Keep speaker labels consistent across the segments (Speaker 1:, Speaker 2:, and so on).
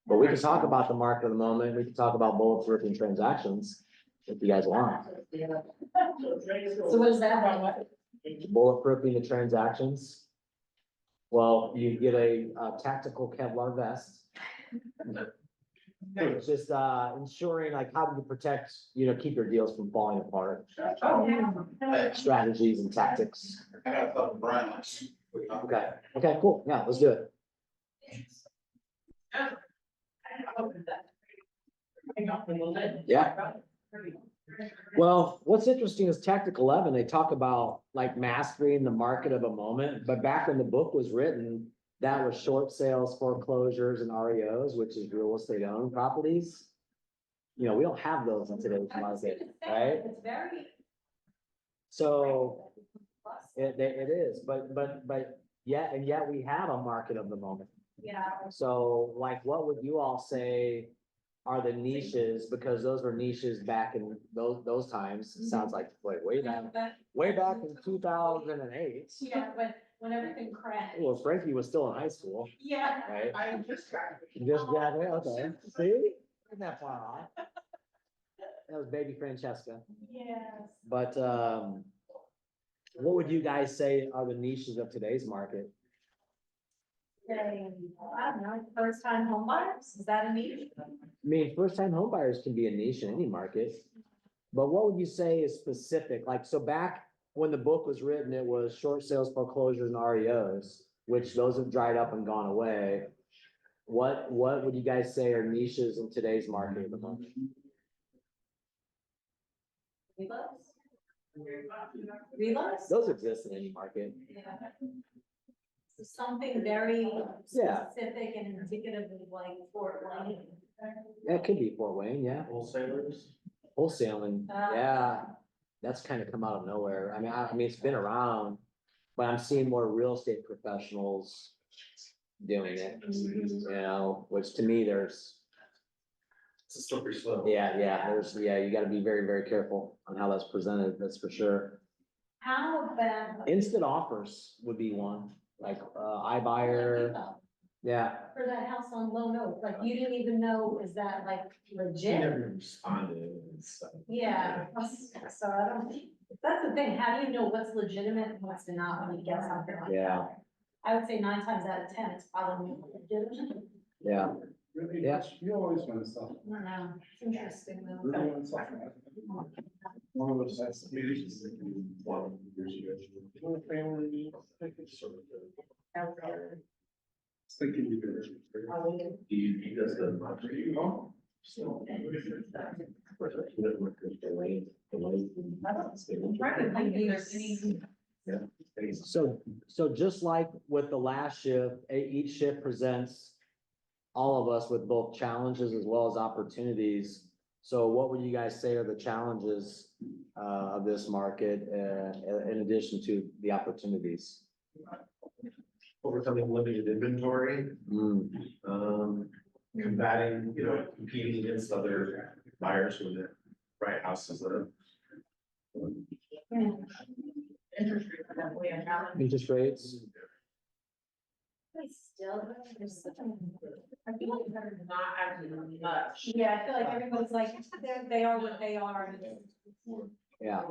Speaker 1: But we can talk about the market of the moment. We can talk about bulletproofing transactions if you guys want.
Speaker 2: So what is that?
Speaker 1: Bulletproofing the transactions. Well, you get a tactical Kevlar vest. It's just ensuring like how do you protect, keep your deals from falling apart. Strategies and tactics. Okay, cool. Yeah, let's do it. Yeah. Well, what's interesting is Tactic 11, they talk about like mastering the market of a moment, but back when the book was written, that was short sales, foreclosures, and REOs, which is real estate owned properties. We don't have those in today's market, right?
Speaker 2: It's very.
Speaker 1: So it is, but yet we have a market of the moment.
Speaker 2: Yeah.
Speaker 1: So like, what would you all say are the niches? Because those were niches back in those times. It sounds like way back in 2008.
Speaker 2: Yeah, when everything crashed.
Speaker 1: Well, Frankie was still in high school,
Speaker 2: Yeah.
Speaker 1: right?
Speaker 3: I just got it.
Speaker 1: You just got it, okay. See? Isn't that far off? That was baby Francesca.
Speaker 2: Yes.
Speaker 1: But what would you guys say are the niches of today's market?
Speaker 2: I don't know, first time home buyers, is that a niche?
Speaker 1: I mean, first-time home buyers can be a niche in any market. But what would you say is specific? Like, so back when the book was written, it was short sales, foreclosures, and REOs, which those have dried up and gone away. What would you guys say are niches in today's market at the moment?
Speaker 2: Reloads?
Speaker 1: Those exist in any market.
Speaker 2: Yeah. So something very
Speaker 1: Yeah.
Speaker 2: specific and indicative of like Fort Wayne.
Speaker 1: That could be Fort Wayne, yeah.
Speaker 3: Wholesalers.
Speaker 1: Wholesaling, yeah. That's kind of come out of nowhere. I mean, it's been around, but I'm seeing more real estate professionals doing it, which to me,
Speaker 3: It's a slippery slope.
Speaker 1: you gotta be very, very careful on how that's presented, that's for sure.
Speaker 2: How about?
Speaker 1: Instant offers would be one, like, iBuyer, yeah.
Speaker 2: For that house on Lone Oak, like you didn't even know, is that like
Speaker 3: He
Speaker 2: legit?
Speaker 3: never responded and stuff.
Speaker 2: Yeah, so I don't, that's the thing, how do you know what's legitimate and what's not when you get something like
Speaker 1: Yeah.
Speaker 2: that? I would say 9 times out of 10, it's probably legitimate.
Speaker 1: Yeah,
Speaker 4: Really,
Speaker 1: Yeah.
Speaker 4: you always want to sell.
Speaker 2: I don't know, it's interesting though.
Speaker 4: Really want to sell. One of those that's. Years ago. Family. Thinking you could.
Speaker 3: He does the.
Speaker 1: so just like with the last shift, each shift presents all of us with both challenges as well as opportunities. So what would you guys say are the challenges of this market in addition to the opportunities?
Speaker 3: Overcoming limited inventory, combating, competing against other buyers when the right houses live.
Speaker 2: Interest rates are definitely a challenge.
Speaker 1: Interest rates?
Speaker 2: I feel like they're not actually much. Yeah, I feel like everybody's like, they are what they are.
Speaker 1: Yeah.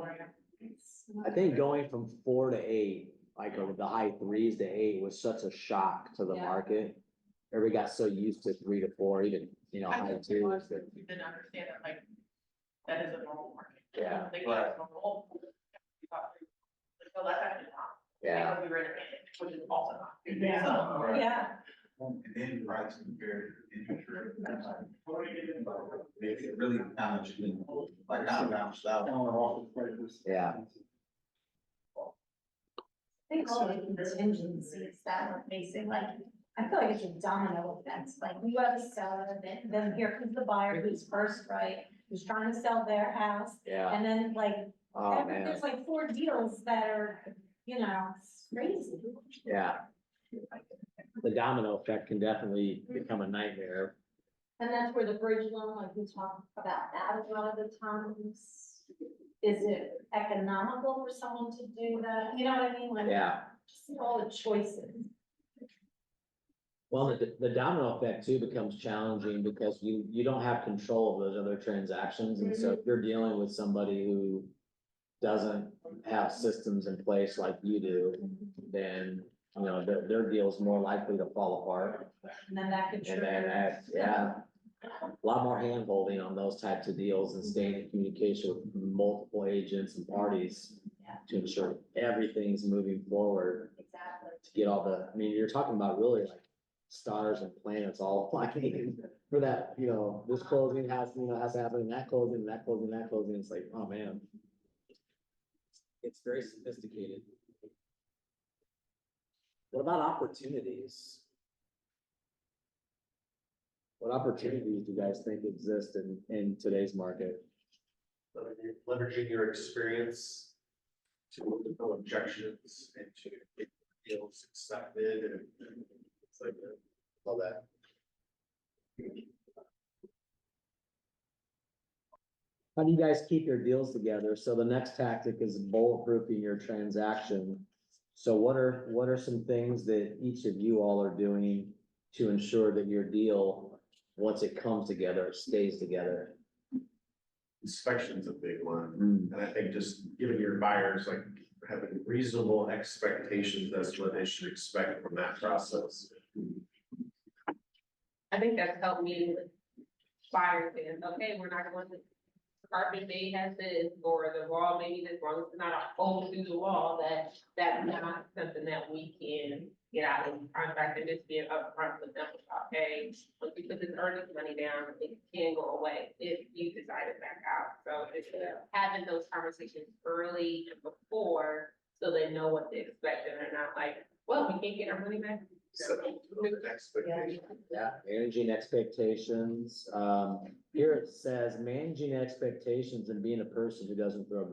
Speaker 1: I think going from 4 to 8, like the high 3s to 8 was such a shock to the
Speaker 2: Yeah.
Speaker 1: market. Everybody got so used to 3 to 4, even, high 2s.
Speaker 5: We didn't understand that, like, that is a normal market.
Speaker 1: Yeah.
Speaker 5: They thought it was normal. We thought, so that's actually not.
Speaker 1: Yeah.
Speaker 5: Because we were in a panic, which is also not.
Speaker 2: Yeah.
Speaker 5: So,
Speaker 2: Yeah.
Speaker 6: And then price compared to interest rate. Makes it really challenging, like now bounced out.
Speaker 1: Yeah.
Speaker 2: I think all the contingencies that we're facing, like, I feel like it's a domino effect, like you have a seller, then here comes the buyer who's first, right? Who's trying to sell their house,
Speaker 1: Yeah.
Speaker 2: and then like,
Speaker 1: Oh, man.
Speaker 2: there's like 4 deals that are, it's crazy.
Speaker 1: Yeah. The domino effect can definitely become a nightmare.
Speaker 2: And that's where the bridge loan, like we talk about that a lot of the times. Is it economical for someone to do that? You know what I mean? Like,
Speaker 1: Yeah.
Speaker 2: just all the choices.
Speaker 1: Well, the domino effect too becomes challenging because you don't have control of those other transactions. And so if you're dealing with somebody who doesn't have systems in place like you do, then, you know, their deal is more likely to fall apart.
Speaker 2: And then that could
Speaker 1: And then
Speaker 2: trigger.
Speaker 1: yeah, a lot more hand holding on those types of deals and staying in communication with multiple agents and parties
Speaker 2: Yeah.
Speaker 1: to ensure everything's moving forward
Speaker 2: Exactly.
Speaker 1: to get all the, I mean, you're talking about really like stars and planets all aligning for that, you know, this closing has, you know, has to happen, and that closing, and that closing, and that closing. It's like, oh man. It's very sophisticated. What about opportunities? What opportunities do you guys think exist in today's market?
Speaker 3: Leveraging your experience to overcome objections and to get deals accepted and it's like all that.
Speaker 1: How do you guys keep your deals together? So the next tactic is bulletproofing your transaction. So what are some things that each of you all are doing to ensure that your deal, once it comes together, stays together?
Speaker 3: Inspection's a big one. And I think just giving your buyers like having reasonable expectations, that's what they should expect from that process.
Speaker 5: I think that's helped me with buyers saying, okay, we're not going to. Carpet may have this, or the wall maybe this wrong, it's not a hole through the wall, that's not something that we can get out of the contract and just being upfront with them, okay? Once we put this earnest money down, it can go away if you decide to back out. So it's having those conversations early and before, so they know what to expect, and they're not like, well, we can't get our money back.
Speaker 3: So, expectation.
Speaker 1: Yeah, managing expectations. Here it says managing expectations and being a person who doesn't throw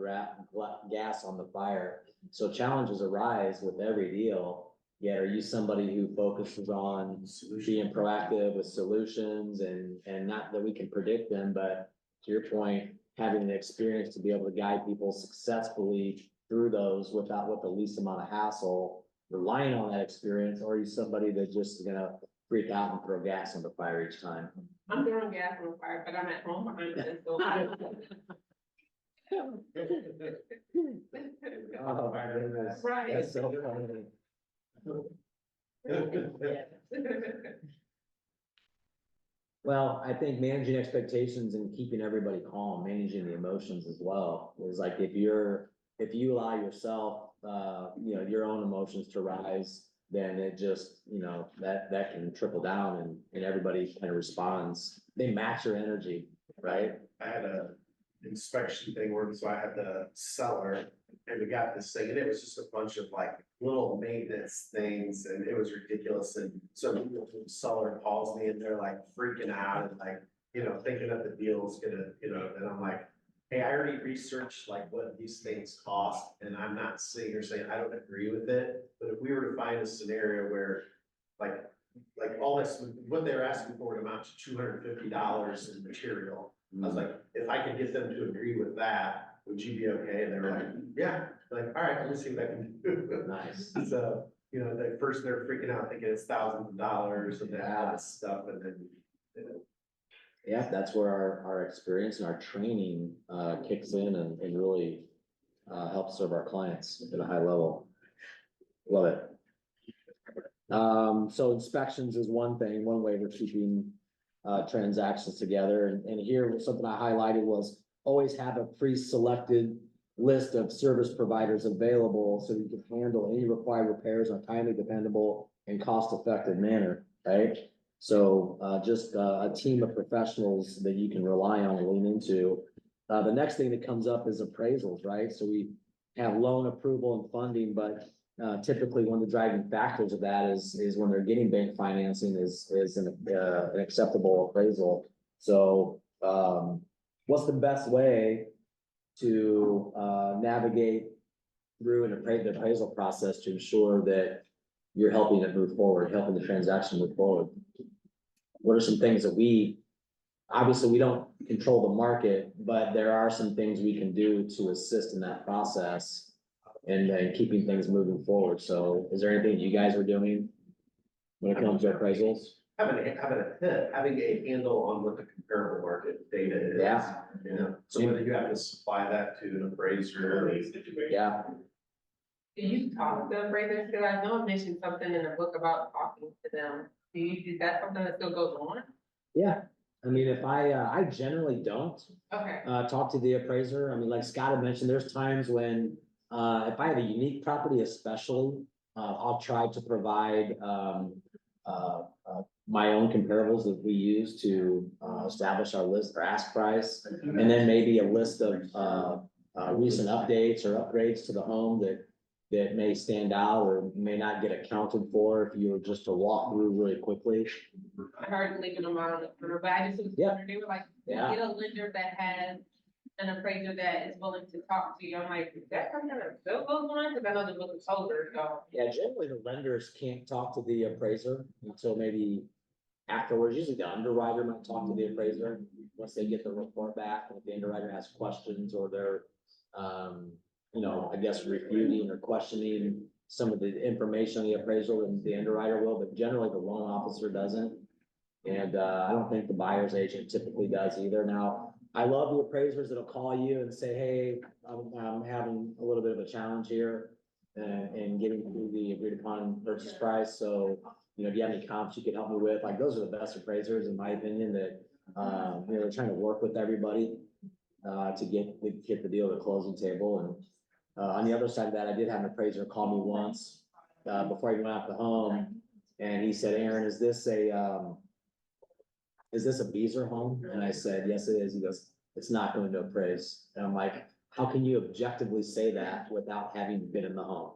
Speaker 1: gas on the fire. So challenges arise with every deal. Yet are you somebody who focuses on being proactive with solutions and not that we can predict them, but to your point, having the experience to be able to guide people successfully through those with the least amount of hassle, relying on that experience, or are you somebody that just is gonna freak out and throw gas on the fire each time?
Speaker 5: I'm throwing gas on the fire, but I'm at home behind the stove.
Speaker 1: Oh, my goodness.
Speaker 5: Right.
Speaker 1: That's so funny. Well, I think managing expectations and keeping everybody calm, managing the emotions as well, is like if you allow yourself, you know, your own emotions to rise, then it just, you know, that can trickle down and everybody kind of responds. They match your energy, right?
Speaker 3: I had a inspection thing where, so I had the seller and we got this thing and it was just a bunch of like little maintenance things and it was ridiculous. And so the seller calls me and they're like freaking out and like, you know, thinking that the deal is gonna, you know, and I'm like, hey, I already researched like what these things cost and I'm not sitting here saying I don't agree with it. But if we were to find a scenario where like all this, what they're asking for would amount to $250 in material. I was like, if I could get them to agree with that, would you be okay? And they were like, yeah, like, all right, let me see what I can do.
Speaker 1: Nice.
Speaker 3: So, you know, at first they're freaking out thinking it's thousands of dollars and all this stuff and then, you know.
Speaker 1: Yeah, that's where our experience and our training kicks in and really helps serve our clients at a high level. Love it. So inspections is one thing, one way we're keeping transactions together. And here, something I highlighted was always have a pre-selected list of service providers available so you can handle any required repairs in a timely, dependable, and cost-effective manner, right? So just a team of professionals that you can rely on and lean into. The next thing that comes up is appraisals, right? So we have loan approval and funding, but typically one of the driving factors of that is when they're getting bank financing is an acceptable appraisal. So what's the best way to navigate through the appraisal process to ensure that you're helping it move forward, helping the transaction move forward? What are some things that obviously we don't control the market, but there are some things we can do to assist in that process and keeping things moving forward. So is there anything you guys are doing? when it comes to appraisals.
Speaker 3: Having a handle on what the comparable market data is.
Speaker 1: Yeah.
Speaker 3: You know, so whether you have to supply that to an appraiser.
Speaker 1: Yeah,
Speaker 5: Do you talk to appraisers? Cause I know it mentioned something in the book about talking to them. Is that something that still goes on?
Speaker 1: yeah. I mean, if I generally don't,
Speaker 5: Okay.
Speaker 1: talk to the appraiser. I mean, like Scott had mentioned, there's times when, if I have a unique property especially, I'll try to provide, my own comparables that we use to, establish our list or ask price. And then maybe a list of, recent updates or upgrades to the home that may stand out or may not get accounted for if you were just to walk through really quickly.
Speaker 5: I heard leaving them out on the corner, but I just was
Speaker 1: Yeah.
Speaker 5: wondering, they were like,
Speaker 1: Yeah.
Speaker 5: get a lender that has an appraiser that is willing to talk to you. I'm like, is that something that still goes on? Cause I know the book is older, so.
Speaker 1: Yeah, generally the lenders can't talk to the appraiser until maybe afterwards. Usually the underwriter might talk to the appraiser once they get the report back. And if the underwriter has questions or they're, I guess refuting or questioning some of the information on the appraisal, and the underwriter will, but generally the loan officer doesn't. And, I don't think the buyer's agent typically does either. Now, I love the appraisers that'll call you and say, hey, I'm having a little bit of a challenge here and getting through the agreed upon purchase price. So, do you have any comps you could help me with? Like, those are the best appraisers, in my opinion, that, they're trying to work with everybody, to get the deal to the closing table. And, on the other side of that, I did have an appraiser call me once, before I went out the home. And he said, Aaron, is this a Beazer home? And I said, yes, it is. He goes, it's not going to appraise. And I'm like, how can you objectively say that without having been in the home?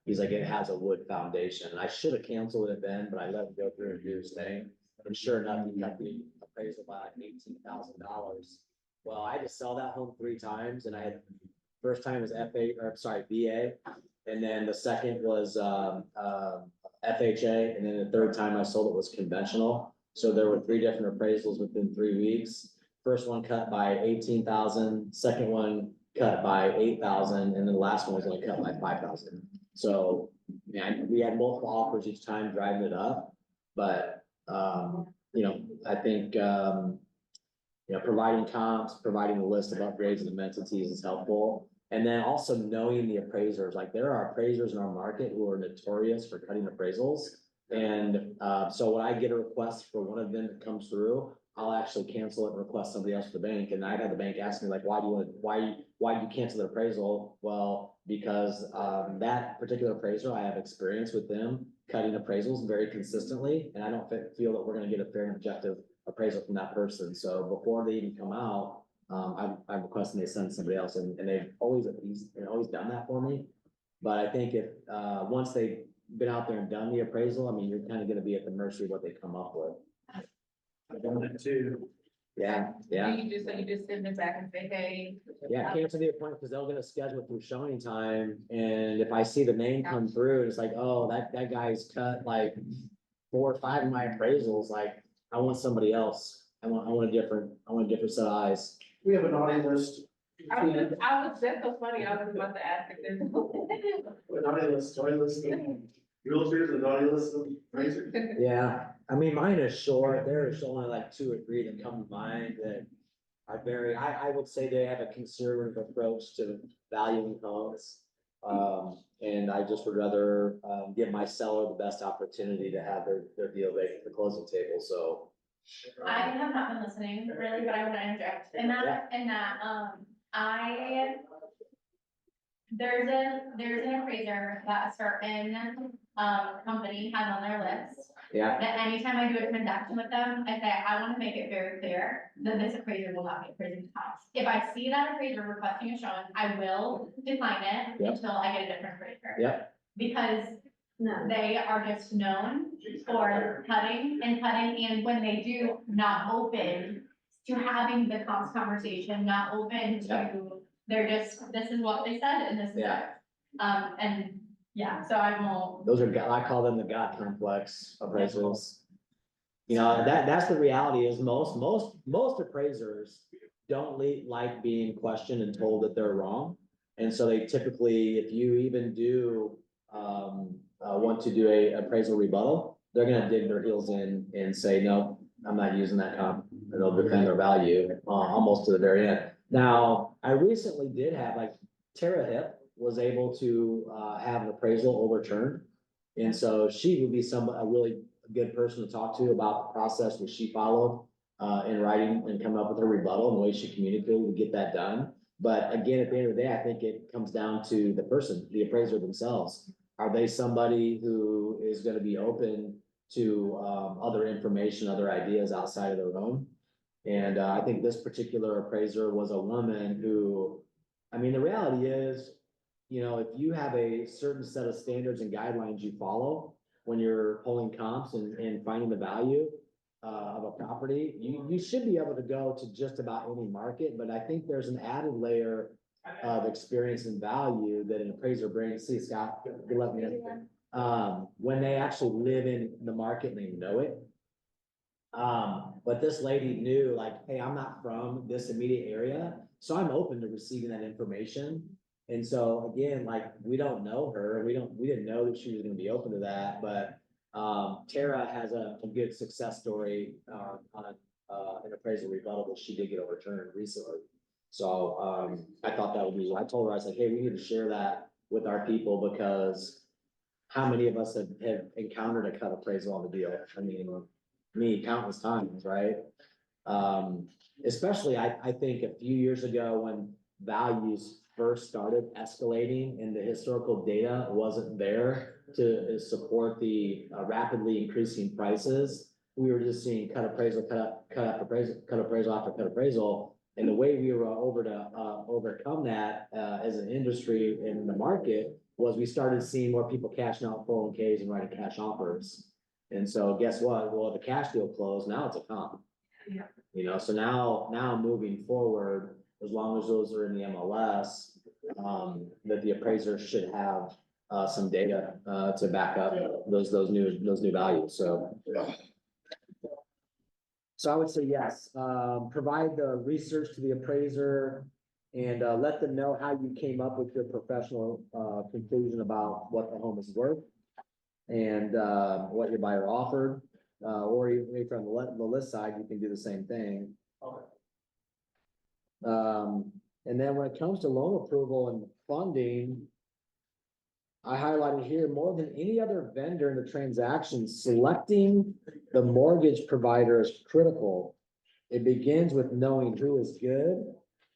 Speaker 1: He's like, it has a wood foundation. And I should have canceled it then, but I let him go through and do his thing. And sure enough, he got the appraisal by like $18,000. Well, I had to sell that home 3 times, and I had, first time was VA. And then the second was, FHA. And then the third time I sold it was conventional. So there were 3 different appraisals within 3 weeks. First one cut by 18,000, second one cut by 8,000, and then the last one was only cut by 5,000. So, man, we had multiple offers each time driving it up, but, I think, providing comps, providing a list of upgrades and amenities is helpful. And then also knowing the appraisers, like there are appraisers in our market who are notorious for cutting appraisals. And, so when I get a request for one of them that comes through, I'll actually cancel it and request somebody else for the bank. And I had the bank ask me like, why do you cancel the appraisal? Well, because, that particular appraiser, I have experience with them cutting appraisals very consistently. And I don't feel that we're gonna get a fair and objective appraisal from that person. So before they even come out, I'm requesting they send somebody else, and they've always done that for me. But I think if, once they've been out there and done the appraisal, I mean, you're kind of gonna be at the mercy of what they come up with.
Speaker 3: I've done that too.
Speaker 1: Yeah.
Speaker 5: You just send it back and say, hey.
Speaker 1: Yeah, cancel the appointment because they'll get a schedule through showing time. And if I see the name come through, it's like, oh, that guy's cut like 4 or 5 of my appraisals. Like, I want somebody else. I want a different set of eyes.
Speaker 3: We have a naughty list.
Speaker 5: That's so funny, I was about to ask if there's.
Speaker 3: A naughty list of realtors, a naughty list of appraisers.
Speaker 1: Yeah, I mean, mine is short. There's only like 2 or 3 that come to mind that are very, I would say they have a conservative approach to valuing homes. And I just would rather, give my seller the best opportunity to have their deal ready at the closing table, so.
Speaker 2: I have not been listening really, but I want to interject there's an appraiser that a certain, company has on their list.
Speaker 1: Yeah,
Speaker 2: That anytime I do a transaction with them, I say, I want to make it very clear that this appraiser will not be appraising the house. If I see that appraiser requesting a showing, I will decline it
Speaker 1: Yep.
Speaker 2: until I get a different appraiser.
Speaker 1: Yep.
Speaker 2: Because they are just known for cutting, and when they do, not open to having the comps conversation, not open to, they're just, this is what they said and this is
Speaker 1: Yeah.
Speaker 2: it. And yeah, so I won't.
Speaker 1: those are, I call them the God complex appraisals. That's the reality is most appraisers don't like being questioned and told that they're wrong. And so they typically, if you even do, want to do a appraisal rebuttal, they're gonna dig their heels in and say, no, I'm not using that comp. And they'll defend their value, almost to the very end. Now, I recently did have, like, Tara Hip was able to, have an appraisal overturned. And so she would be a really good person to talk to about the process that she followed, in writing and come up with her rebuttal and the way she communicated to get that done. But again, at the end of the day, I think it comes down to the person, the appraiser themselves. Are they somebody who is gonna be open to, other information, other ideas outside of their own? And, I think this particular appraiser was a woman who, I mean, the reality is, you know, if you have a certain set of standards and guidelines you follow when you're pulling comps and finding the value, of a property, you should be able to go to just about any market, but I think there's an added layer of experience and value that an appraiser brings. See, Scott, good luck, man. When they actually live in the market and they know it. But this lady knew, like, hey, I'm not from this immediate area, so I'm open to receiving that information. And so again, like, we don't know her, we didn't know that she was gonna be open to that, but Tara has a good success story, on, an appraisal rebuttal that she did get overturned recently. So, I thought that would be, I told her, I said, hey, we need to share that with our people, because how many of us have encountered a cut appraisal on the deal? I mean, me countless times, right? Especially I think a few years ago when values first started escalating and the historical data wasn't there to support the rapidly increasing prices. We were just seeing cut appraisal, cut appraisal after cut appraisal. And the way we were overcome that as an industry in the market was we started seeing more people cashing out 401ks and writing cash offers. And so guess what? Well, the cash deal closed, now it's a comp.
Speaker 2: Yeah.
Speaker 1: You know, so now moving forward, as long as those are in the MLS, that the appraiser should have some data to back up those new values. So I would say yes, provide the research to the appraiser and let them know how you came up with your professional conclusion about what the home is worth and what your buyer offered. Or even from the list side, you can do the same thing. And then when it comes to loan approval and funding, I highlighted here, more than any other vendor in the transaction, selecting the mortgage provider is critical. It begins with knowing who is good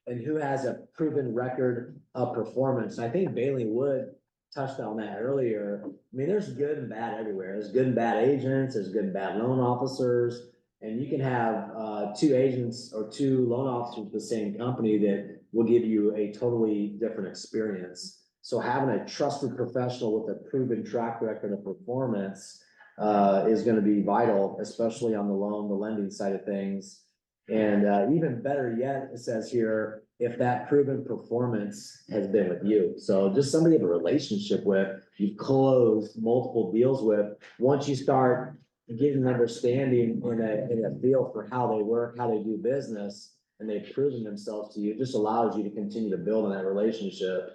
Speaker 1: and who has a proven record of performance. I think Bailey Wood touched on that earlier. I mean, there's good and bad everywhere. There's good and bad agents, there's good and bad loan officers, and you can have two agents or two loan officers with the same company that will give you a totally different experience. So having a trusted professional with a proven track record of performance is going to be vital, especially on the lending side of things. And even better yet, it says here, if that proven performance has been with you. So just somebody you have a relationship with, you've closed multiple deals with, once you start getting an understanding in a feel for how they work, how they do business, and they've proven themselves to you, it just allows you to continue to build on that relationship.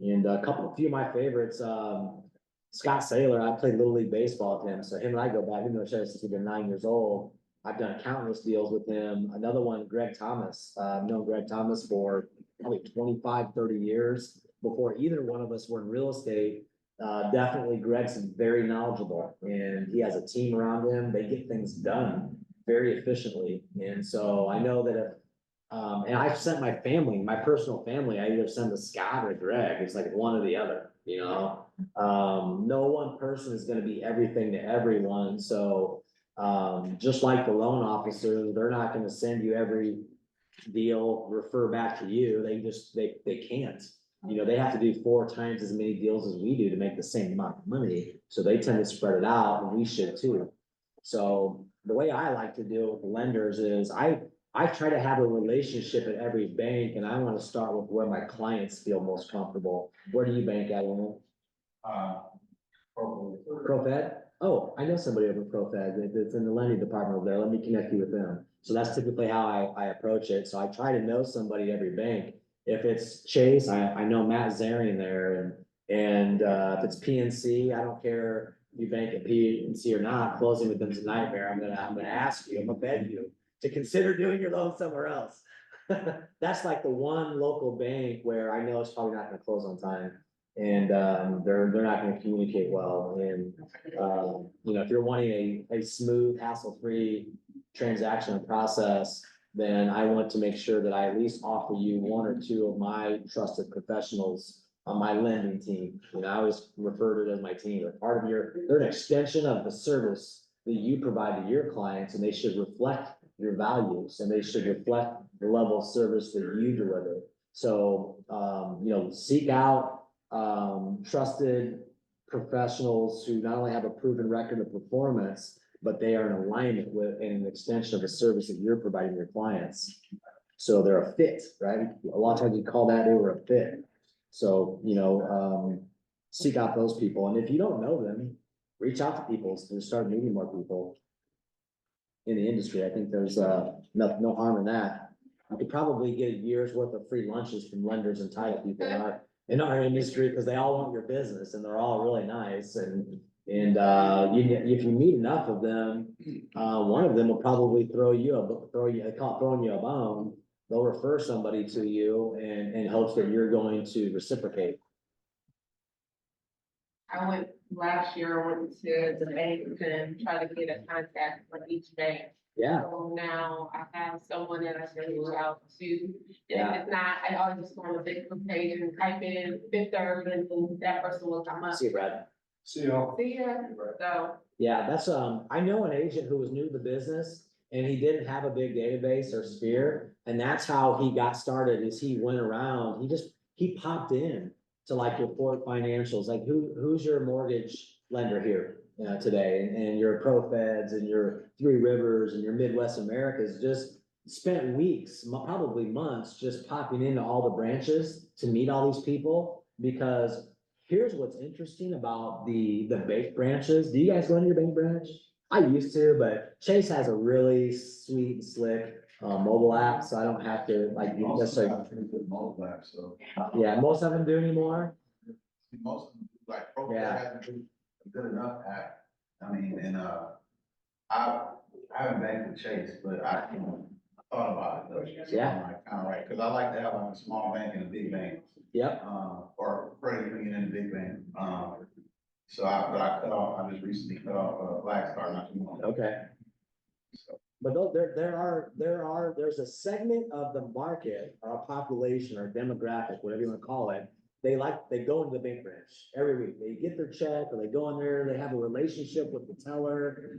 Speaker 1: And a few of my favorites, Scott Saylor, I played Little League Baseball with him. So him and I go back, we've known each other since we've been 9 years old. I've done countless deals with him. Another one, Greg Thomas. I've known Greg Thomas for probably 25, 30 years before either one of us were in real estate. Definitely Greg's very knowledgeable and he has a team around him. They get things done very efficiently. And so I know that if, and I've sent my family, my personal family, I either send to Scott or Greg. It's like one or the other, you know? No one person is going to be everything to everyone. So just like the loan officers, they're not going to send you every deal, refer back to you. They can't, you know, they have to do 4 times as many deals as we do to make the same amount of money. So they tend to spread it out and we should too. So the way I like to deal with lenders is I try to have a relationship at every bank and I want to start with where my clients feel most comfortable. Where do you bank at, Aaron? ProFed? Oh, I know somebody over at ProFed that's in the lending department over there. Let me connect you with them. So that's typically how I approach it. So I try to know somebody at every bank. If it's Chase, I know Matt Zarian there, and if it's PNC, I don't care you bank at PNC or not, closing with them's a nightmare. I'm gonna ask you, I'm gonna beg you to consider doing your loan somewhere else. That's like the one local bank where I know it's probably not gonna close on time. And, they're not gonna communicate well. And, you know, if you're wanting a smooth, hassle-free transaction and process, then I want to make sure that I at least offer you one or two of my trusted professionals on my lending team. You know, I always refer to it as my team. They're part of they're an extension of the service that you provide to your clients, and they should reflect your values, and they should reflect the level of service that you deliver. So, you know, seek out, trusted professionals who not only have a proven record of performance, but they are in alignment with and an extension of the service that you're providing your clients. So they're a fit, right? A lot of times we call that they were a fit. So, you know, seek out those people. And if you don't know them, reach out to people to start meeting more people in the industry. I think there's no harm in that. You could probably get a year's worth of free lunches from lenders and title people in our industry, because they all want your business and they're all really nice. And if you meet enough of them, one of them will probably they call it throwing you a bone. They'll refer somebody to you in hopes that you're going to reciprocate.
Speaker 5: I went last year, I went to the bank and tried to get a contact from each bank.
Speaker 1: Yeah,
Speaker 5: So now I have someone that I can reach out to. And
Speaker 1: Yeah.
Speaker 5: if it's not, I always just go on the Facebook page and type in Fifth Third, and then that person will come up.
Speaker 1: see you, Brad.
Speaker 4: See y'all.
Speaker 5: See ya. So,
Speaker 1: Yeah, that's, I know an agent who was new to the business and he didn't have a big database or sphere. And that's how he got started, is he went around, he popped in to like your Fort Financials, like who's your mortgage lender here, today? And your ProFeds and your Three Rivers and your Midwest Americas, just spent weeks, probably months, just popping into all the branches to meet all these people. Because here's what's interesting about the bank branches. Do you guys go into your bank branch? I used to, but Chase has a really sweet and slick mobile app, so I don't have to like necessarily.
Speaker 6: Mobile app, so.
Speaker 1: Yeah, most of them do anymore.
Speaker 6: Most, like,
Speaker 1: Yeah.
Speaker 6: hasn't been a good enough app. I mean, and, I haven't banked with Chase, but I thought about it though.
Speaker 1: Yeah.
Speaker 6: I'm like, kind of right, cause I like to have like a small bank and a big bank,
Speaker 1: Yep.
Speaker 6: or credit union and a big bank. So I just recently cut off, Blackstar, not too long ago.
Speaker 1: Okay.
Speaker 6: So,
Speaker 1: But there's a segment of the market or a population or demographic, whatever you want to call it. They go into the bank branch every week. They get their check or they go in there, they have a relationship with the teller.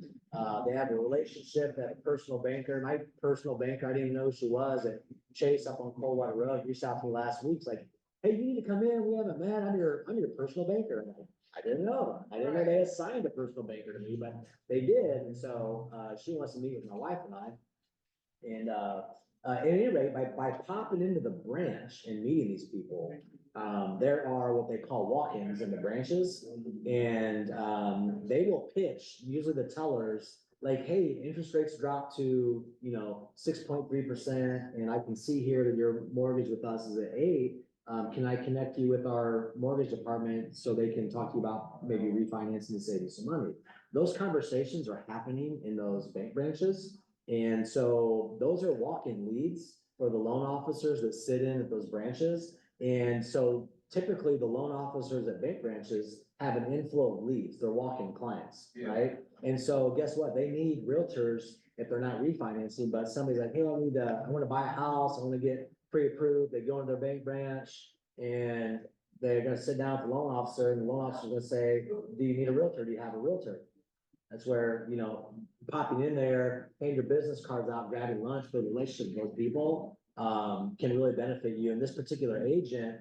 Speaker 1: They have a relationship at a personal banker. My personal banker, I didn't even know who she was, at Chase up on Coldwater Road, reached out to me last week. It's like, hey, you need to come in. We haven't met. I'm your personal banker. And I didn't know. I didn't know they assigned a personal banker to me, but they did. And so, she wants to meet with my wife and I. And, at any rate, by popping into the branch and meeting these people, there are what they call walk-ins in the branches. And, they will pitch, usually the tellers, like, hey, interest rates dropped to, 6.3%. And I can see here that your mortgage with us is at 8. Can I connect you with our mortgage department so they can talk to you about maybe refinancing and saving some money? Those conversations are happening in those bank branches. And so those are walk-in leads for the loan officers that sit in at those branches. And so typically the loan officers at bank branches have an inflow of leads. They're walk-in clients, right? And so guess what? They need realtors if they're not refinancing, but somebody's like, hey, I want to buy a house. I want to get pre-approved. They go into their bank branch and they're going to sit down with the loan officer, and the loan officer is going to say, do you need a realtor? Do you have a realtor? That's where, popping in there, paying your business cards out, grabbing lunch, build a relationship with those people, can really benefit you. And this particular agent,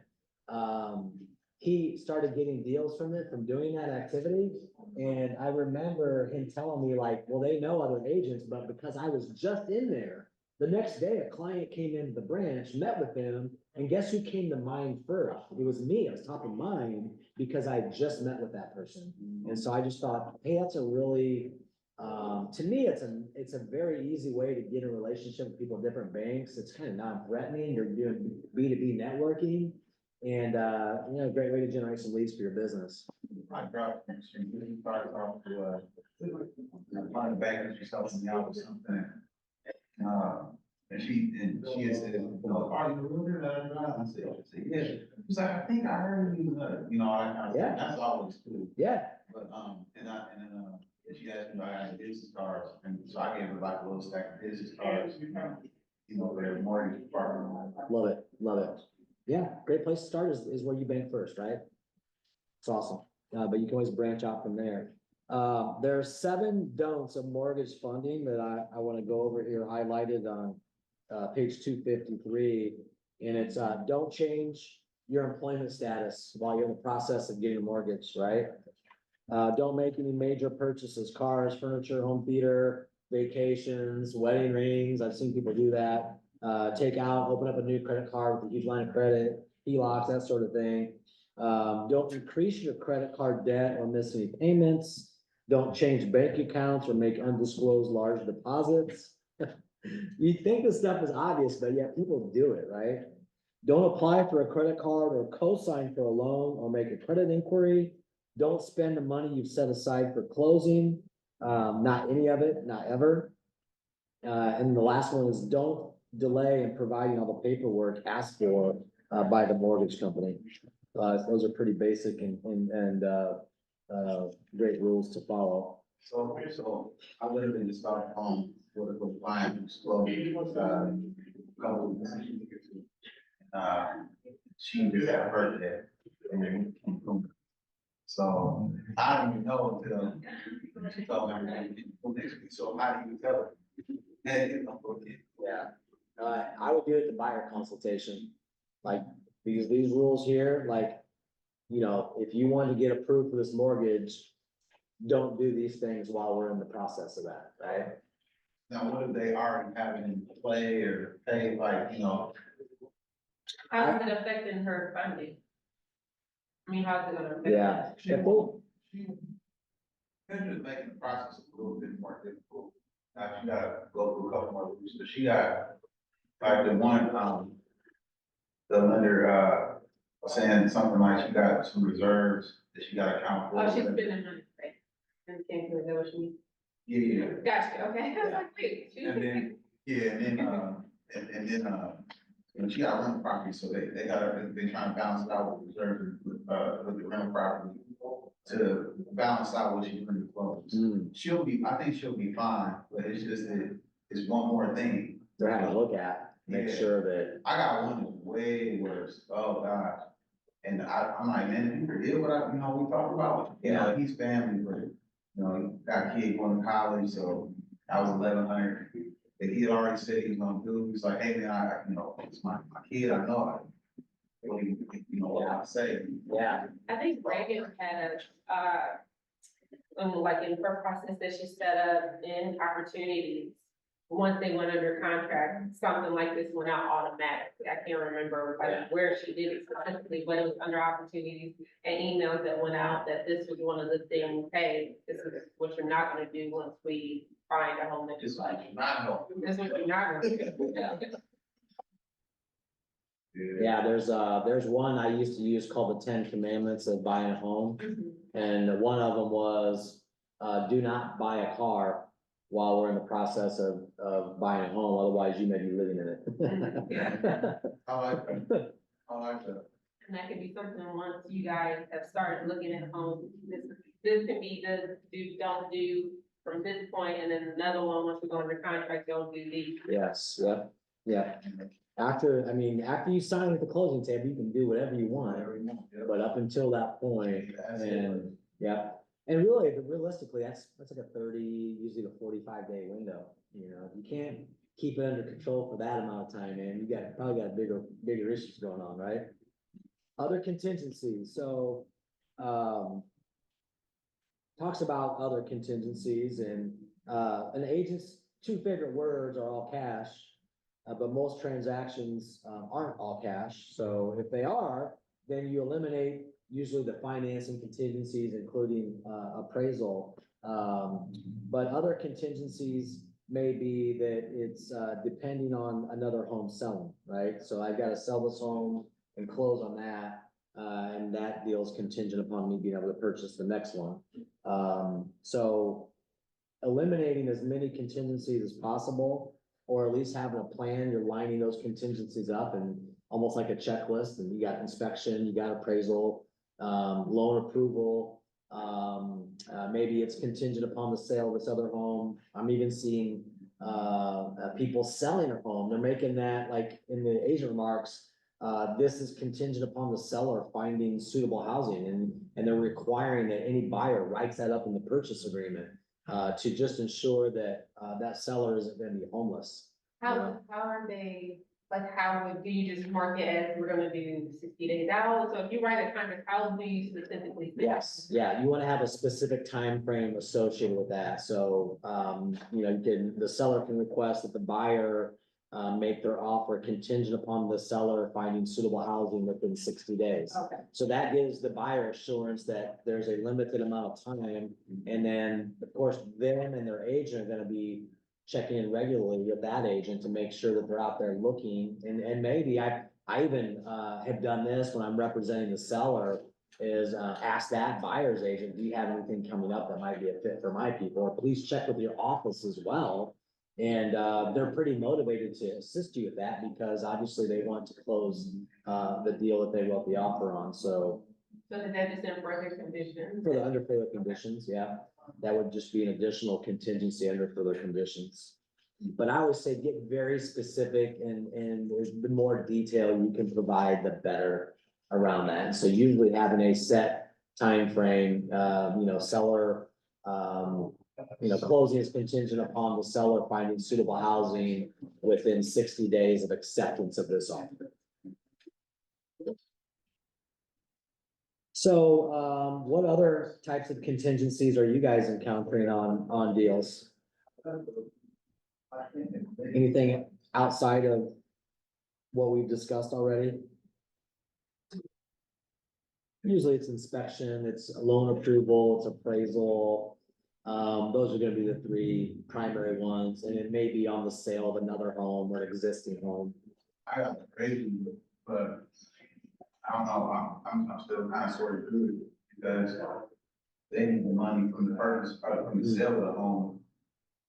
Speaker 1: he started getting deals from doing that activity. And I remember him telling me like, well, they know other agents, but because I was just in there, the next day a client came into the branch, met with him, and guess who came to mind first? It was me. I was top of mind because I had just met with that person. And so I just thought, hey, that's a really, to me, it's a very easy way to get in a relationship with people at different banks. It's kind of non-threatening. You're doing B2B networking. And, great way to generate some leads for your business.
Speaker 6: I dropped, she started off to, find a bank and she's helping me out with something. And she had said, are you really? I said, yeah. She's like, I think I heard you, all that kind of
Speaker 1: Yeah.
Speaker 6: stuff. That's always cool.
Speaker 1: Yeah,
Speaker 6: But, and she asked me if I had business cards, and so I gave her like a little stack of business cards, for their mortgage department.
Speaker 1: love it, love it. Yeah, great place to start is where you bank first, right? It's awesome, but you can always branch out from there. There are 7 don'ts of mortgage funding that I want to go over here highlighted on page 253. And it's, don't change your employment status while you're in the process of getting a mortgage, right? Don't make any major purchases, cars, furniture, home theater, vacations, wedding rings. I've seen people do that. Take out, open up a new credit card with a huge line of credit, HELOCs, that sort of thing. Don't increase your credit card debt or miss any payments. Don't change bank accounts or make undisclosed large deposits. You think this stuff is obvious, but yet people do it, right? Don't apply for a credit card or co-sign for a loan or make a credit inquiry. Don't spend the money you've set aside for closing, not any of it, not ever. And the last one is don't delay in providing all the paperwork asked for by the mortgage company. Those are pretty basic and great rules to follow.
Speaker 6: So I would have been just started home with a client who's close, couple of weeks. She just had a birthday. So I didn't even know until she told me everything next week. So how do you tell her? Hey,
Speaker 1: Yeah, I would do it at the buyer consultation, like, because these rules here, like, if you want to get approved for this mortgage, don't do these things while we're in the process of that, right?
Speaker 6: Now, what if they already have it in play or pay, like,
Speaker 5: How is it affecting her funding? I mean, how's it gonna affect?
Speaker 1: Yeah.
Speaker 6: She
Speaker 1: If we'll-
Speaker 6: just making the process a little bit more difficult. Now, she gotta go through a couple more loops, but she got, like, the one, the lender, was saying something like she got some reserves that she gotta account for.
Speaker 5: Oh, she's spending money, right? And can't do what she needs.
Speaker 6: Yeah,
Speaker 5: Gotcha, okay. I was like, wait. she-
Speaker 6: and then, and then, she got a rental property, so they gotta, they trying to balance it out with reserves with the rental property to balance out what she's bringing close. I think she'll be fine, but it's just that, it's one more thing.
Speaker 1: They're having to look at, make
Speaker 6: Yeah.
Speaker 1: sure that,
Speaker 6: I got one that's way worse, oh gosh. And I'm like, man, if you forget what we talked about, he's family, but, he got a kid going to college, so that was 1,100. That he had already said he was gonna do, he's like, hey, man, it's my kid, I know, what I say.
Speaker 1: yeah,
Speaker 5: I think Reagan had like in her process that she set up in opportunities. Once they went under contract, something like this went out automatically. I can't remember where she did it specifically, but it was under opportunities and emails that went out that this was one of the things, hey, this is what you're not gonna do once we find a home that you
Speaker 6: It's
Speaker 5: like.
Speaker 6: like, not help.
Speaker 5: This is what you're not gonna do.
Speaker 1: yeah, there's one I used to use called the 10 Commandments of buying a home. And one of them was, do not buy a car while we're in the process of buying a home, otherwise you may be living in it.
Speaker 6: I like that. I like that.
Speaker 5: And that could be something once you guys have started looking at homes, this can be the do, don't do from this point, and then another one, once we go under contract, don't do these.
Speaker 1: Yes, yeah. After you sign at the closing table, you can do whatever you want, but up until that point, and, yeah. And really, realistically, that's like a 30, usually a 45-day window, you can't keep it under control for that amount of time, man. You probably got bigger issues going on, right? Other contingencies, so, talks about other contingencies, and, an agent's 2 favorite words are all cash, but most transactions, aren't all cash, so if they are, then you eliminate usually the financing contingencies, including appraisal. But other contingencies may be that it's depending on another home selling, right? So I've got to sell this home and close on that. And that deal is contingent upon me being able to purchase the next one. So eliminating as many contingencies as possible, or at least having a plan, you're lining those contingencies up and almost like a checklist, and you got inspection, you got appraisal, loan approval. Maybe it's contingent upon the sale of this other home. I'm even seeing people selling a home. They're making that, like in the agent remarks, this is contingent upon the seller finding suitable housing, and they're requiring that any buyer writes that up in the purchase agreement to just ensure that that seller isn't gonna be homeless.
Speaker 5: How are they, like, do you just mark it as we're gonna do 60 days out? So if you write a contract, how do you specifically? say?
Speaker 1: Yes, yeah, you wanna have a specific time frame associated with that, so, the seller can request that the buyer make their offer contingent upon the seller finding suitable housing within 60 days.
Speaker 5: Okay.
Speaker 1: So that gives the buyer assurance that there's a limited amount of time, and then, of course, them and their agent are gonna be checking in regularly with that agent to make sure that they're out there looking, and maybe I even, have done this when I'm representing the seller, is, ask that buyer's agent, do you have anything coming up that might be a fit for my people, or please check with your office as well. And, they're pretty motivated to assist you with that, because obviously they want to close, the deal that they wrote the offer on, so.
Speaker 5: So is that just in further conditions?
Speaker 1: For the under further conditions, yeah, that would just be an additional contingency under further conditions. But I always say get very specific, and the more detail you can provide, the better around that. And so usually having a set time frame, seller, closing is contingent upon the seller finding suitable housing within 60 days of acceptance of this offer. So, what other types of contingencies are you guys encountering on deals? Anything outside of what we've discussed already? Usually it's inspection, it's loan approval, it's appraisal. Those are gonna be the three primary ones, and it may be on the sale of another home or existing home.
Speaker 6: I got the crazy, but I don't know, I'm still kind of sort of good because they need the money from the purchase, from the sale of the home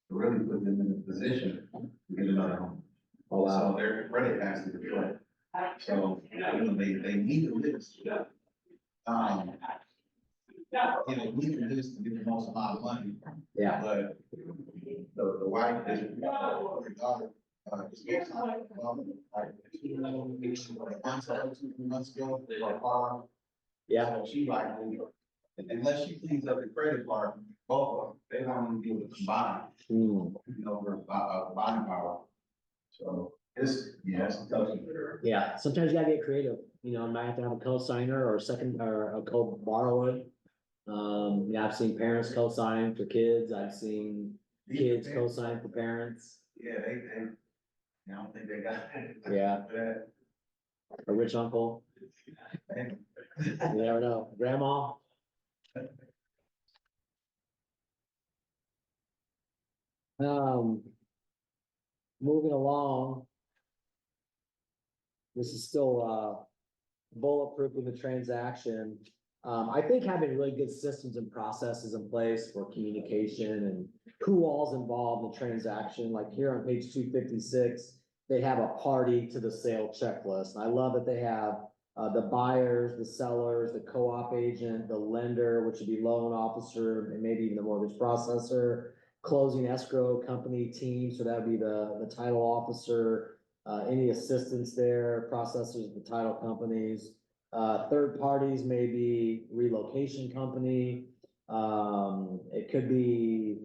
Speaker 6: to really put them in a position to get another home.
Speaker 1: Oh, wow.
Speaker 6: So their credit has to reflect. So, they need the list. Need the list to get the most amount of money,
Speaker 1: Yeah,
Speaker 6: but the wife is, her daughter, just gets on, like, 2 months ago, they were farm.
Speaker 1: yeah,
Speaker 6: So she like, unless she cleans up the credit part, both of them, they won't even be able to combine,
Speaker 1: hmm,
Speaker 6: her buying power. So it's tough.
Speaker 1: yeah, sometimes you gotta get creative, you might have to have a co-signer or a co-borrower. I've seen parents co-sign for kids, I've seen kids co-sign for parents,
Speaker 6: Yeah, I don't think they got.
Speaker 1: Yeah.
Speaker 6: That.
Speaker 1: a rich uncle, you never know, grandma. Um, moving along. This is still, bulletproof in the transaction. I think having really good systems and processes in place for communication and who all's involved in the transaction, like here on page 256, they have a party to the sale checklist. And I love that they have the buyers, the sellers, the co-op agent, the lender, which would be loan officer, and maybe even the mortgage processor, closing escrow company team, so that would be the title officer, any assistants there, processors of the title companies. Third parties may be relocation company. It could be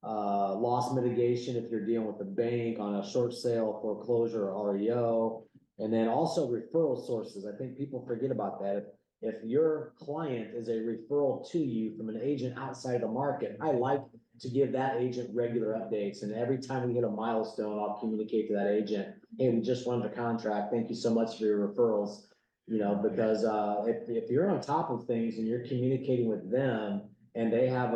Speaker 1: loss mitigation if you're dealing with a bank on a short sale, foreclosure, or REO. And then also referral sources. I think people forget about that. If your client is a referral to you from an agent outside the market, I like to give that agent regular updates. And every time we hit a milestone, I'll communicate to that agent, hey, we just won the contract. Thank you so much for your referrals. Because if you're on top of things and you're communicating with them, and I have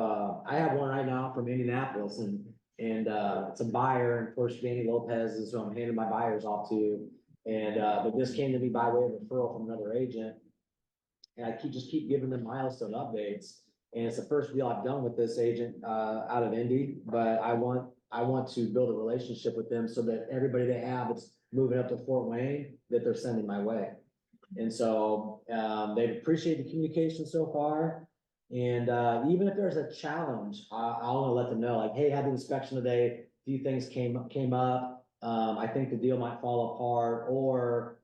Speaker 1: one right now from Indianapolis, and it's a buyer, and of course, Danny Lopez is who I'm handing my buyers off to. And, but this came to me by way of referral from another agent. And I just keep giving them milestone updates. And it's the first deal I've done with this agent, out of Indy, but I want to build a relationship with them so that everybody they have that's moving up to Fort Wayne, that they're sending my way. And so, they've appreciated the communication so far. And, even if there's a challenge, I'll wanna let them know, like, hey, had the inspection today, a few things came up. I think the deal might fall apart, or,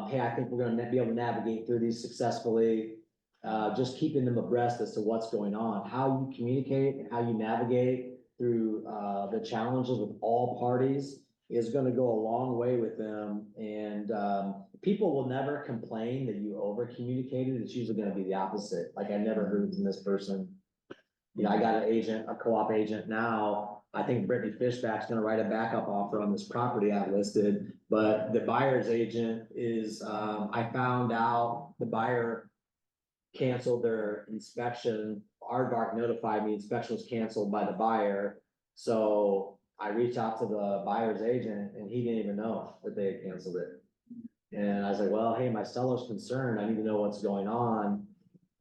Speaker 1: hey, I think we're gonna be able to navigate through these successfully. Just keeping them abreast as to what's going on, how you communicate and how you navigate through, the challenges with all parties is gonna go a long way with them. And, people will never complain that you over communicated. It's usually gonna be the opposite. Like, I never heard from this person. You know, I got an agent, a co-op agent now. I think Brittany Fishback's gonna write a backup offer on this property I've listed, but the buyer's agent is, I found out the buyer canceled their inspection. Aardvark notified me inspection was canceled by the buyer. So I reached out to the buyer's agent and he didn't even know that they had canceled it. And I was like, well, hey, my seller's concerned. I need to know what's going on.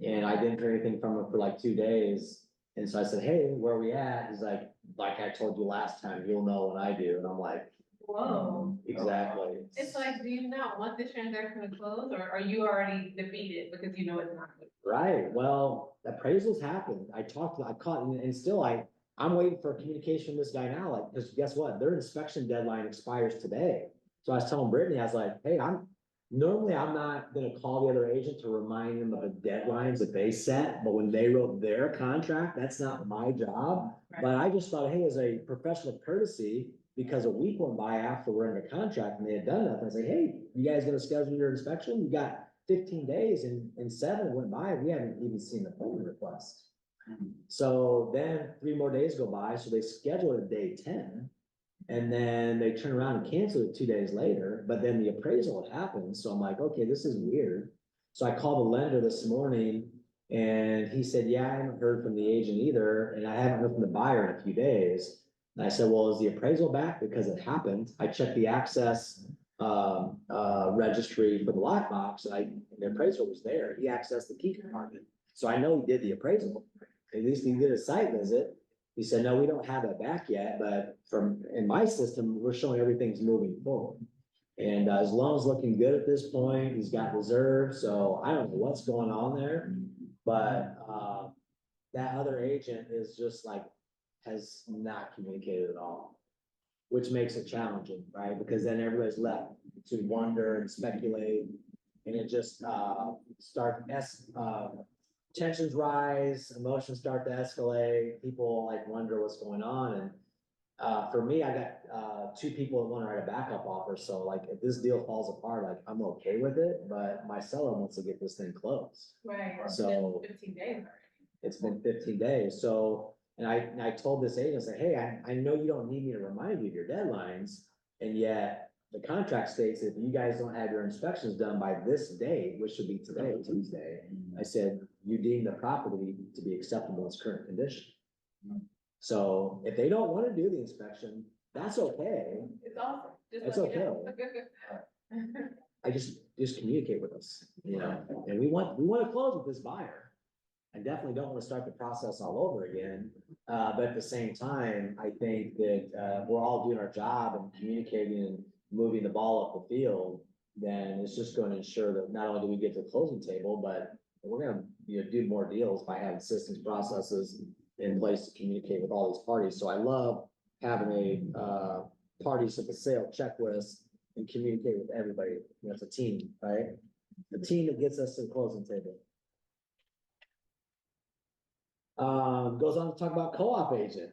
Speaker 1: And I didn't hear anything from him for like 2 days. And so I said, hey, where are we at? He's like I told you last time, you'll know when I do. And I'm like,
Speaker 5: Whoa.
Speaker 1: exactly.
Speaker 5: It's like, do you not want this transaction to close, or are you already defeated because you know it's not?
Speaker 1: Right, well, appraisals happen. I caught, and still I'm waiting for communication from this guy now, like, because guess what? Their inspection deadline expires today. So I was telling Brittany, I was like, hey, normally I'm not gonna call the other agent to remind them of the deadlines that they set, but when they wrote their contract, that's not my job. But I just thought, hey, as a professional courtesy, because a week went by after we're under contract and they had done nothing, I say, hey, you guys gonna schedule your inspection? You got 15 days and 7 went by, we haven't even seen the appointment request. So then 3 more days go by, so they schedule it day 10. And then they turn around and cancel it 2 days later, but then the appraisal had happened, so I'm like, okay, this is weird. So I called the lender this morning and he said, yeah, I haven't heard from the agent either, and I haven't heard from the buyer in a few days. And I said, well, is the appraisal back? Because it happened. I checked the access registry for the lockbox, and the appraisal was there. He accessed the key compartment. So I know he did the appraisal. At least he did a site visit. He said, no, we don't have that back yet, but in my system, we're showing everything's moving forward. And his loan's looking good at this point. He's got reserves, so I don't know what's going on there. But that other agent is just like, has not communicated at all, which makes it challenging, right? Because then everybody's left to wonder and speculate, and it just tensions rise, emotions start to escalate, people like wonder what's going on. And for me, I got 2 people that want to write a backup offer. So like if this deal falls apart, like I'm okay with it, but my seller wants to get this thing closed.
Speaker 5: Right.
Speaker 1: So
Speaker 5: 15 days already.
Speaker 1: It's been 15 days. So, and I told this agent, I said, hey, I know you don't need me to remind you of your deadlines. And yet the contract states that if you guys don't have your inspections done by this day, which should be today, Tuesday, I said, you deem the property to be acceptable in its current condition. So if they don't want to do the inspection, that's okay.
Speaker 5: It's awesome.
Speaker 1: It's okay. I just communicate with us, you know, and we want to close with this buyer. I definitely don't want to start the process all over again. But at the same time, I think that we're all doing our job and communicating and moving the ball up the field. Then it's just going to ensure that not only do we get to the closing table, but we're going to do more deals by having systems, processes in place to communicate with all these parties. So I love having a parties to the sale checklist and communicate with everybody. You know, it's a team, right? The team that gets us to the closing table. Goes on to talk about co-op agent.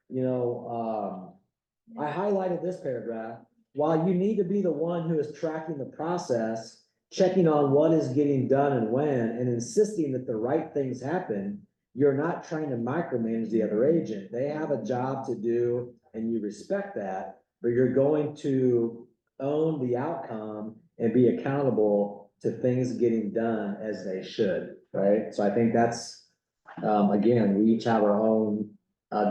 Speaker 1: You know, I highlighted this paragraph. While you need to be the one who is tracking the process, checking on what is getting done and when, and insisting that the right things happen, you're not trying to micromanage the other agent. They have a job to do and you respect that, but you're going to own the outcome and be accountable to things getting done as they should, right? So I think that's, again, we each have our own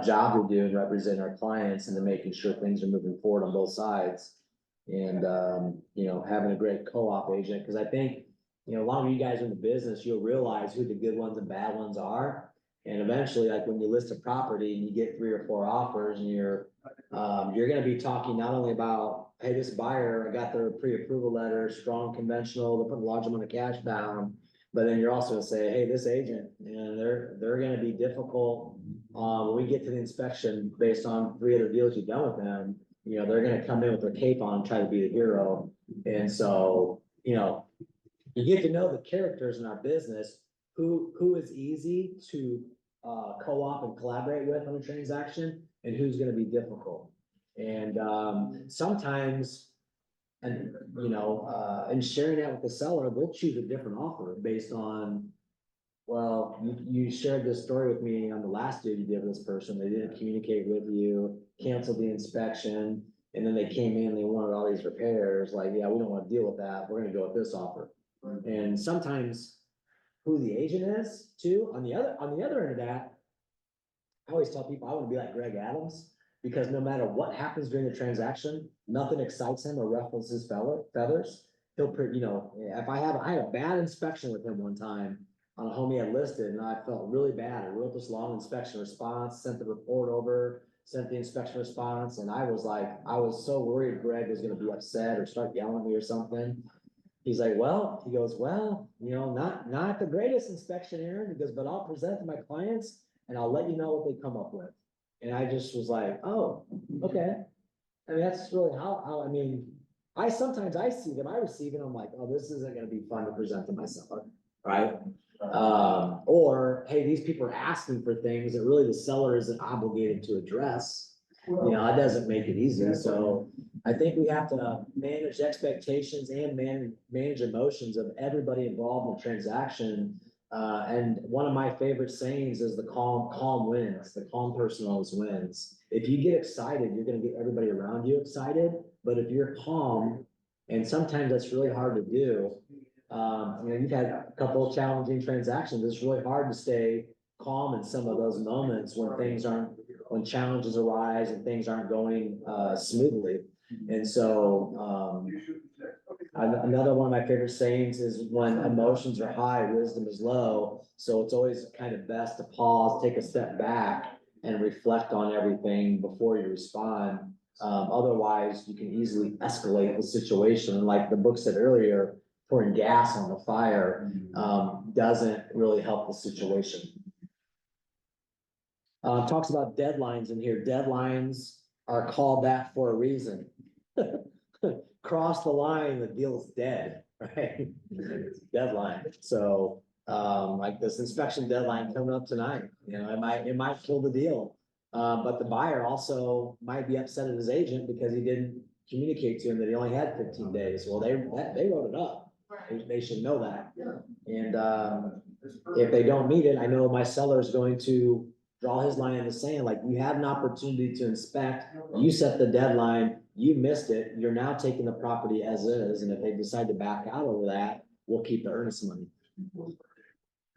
Speaker 1: job to do and represent our clients and to making sure things are moving forward on both sides. And, having a great co-op agent, because I think, a lot of you guys in the business, you'll realize who the good ones and bad ones are. And eventually, like when you list a property and you get 3 or 4 offers and you're gonna be talking not only about, hey, this buyer, I got their pre-approval letter, strong conventional, they put a large amount of cash down. But then you're also gonna say, hey, this agent, and they're gonna be difficult. When we get to the inspection, based on 3 other deals you've done with them, they're gonna come in with their cape on and try to be the hero. And so, you get to know the characters in our business, who is easy to co-op and collaborate with on a transaction and who's gonna be difficult. And sometimes, and sharing that with the seller, they'll choose a different offer based on, well, you shared this story with me on the last deal you did with this person. They didn't communicate with you, canceled the inspection, and then they came in, they wanted all these repairs, like, yeah, we don't wanna deal with that, we're gonna go with this offer. And sometimes who the agent is too, on the other end of that, I always tell people I want to be like Greg Adams, because no matter what happens during the transaction, nothing excites him or ruffles his feathers. He'll, if I had a bad inspection with him one time on a home he had listed, and I felt really bad. I wrote this long inspection response, sent the report over, sent the inspection response, and I was so worried Greg was gonna be upset or start yelling at me or something. He's like, he goes, not the greatest inspection, Aaron. He goes, but I'll present it to my clients and I'll let you know what they come up with. And I just was like, oh, okay. I mean, that's really sometimes I see them, I receive it, I'm like, oh, this isn't gonna be fun to present to my seller, right? Or, hey, these people are asking for things that really the seller isn't obligated to address. It doesn't make it easy. So I think we have to manage expectations and manage emotions of everybody involved in the transaction. And one of my favorite sayings is the calm wins. The calm person always wins. If you get excited, you're gonna get everybody around you excited. But if you're calm, and sometimes that's really hard to do. You've had a couple of challenging transactions. It's really hard to stay calm in some of those moments when challenges arise and things aren't going smoothly. And so another one of my favorite sayings is when emotions are high, wisdom is low. So it's always kind of best to pause, take a step back and reflect on everything before you respond. Otherwise you can easily escalate the situation. And like the book said earlier, pouring gas on the fire doesn't really help the situation. Talks about deadlines in here. Deadlines are called that for a reason. Cross the line, the deal's dead, right? Deadline. So, like this inspection deadline coming up tonight, it might kill the deal. But the buyer also might be upset at his agent because he didn't communicate to him that he only had 15 days. Well, they wrote it up. They should know that. And if they don't meet it, I know my seller is going to draw his line in the sand. Like, you had an opportunity to inspect, you set the deadline, you missed it, you're now taking the property as is, and if they decide to back out over that, we'll keep the earnest money.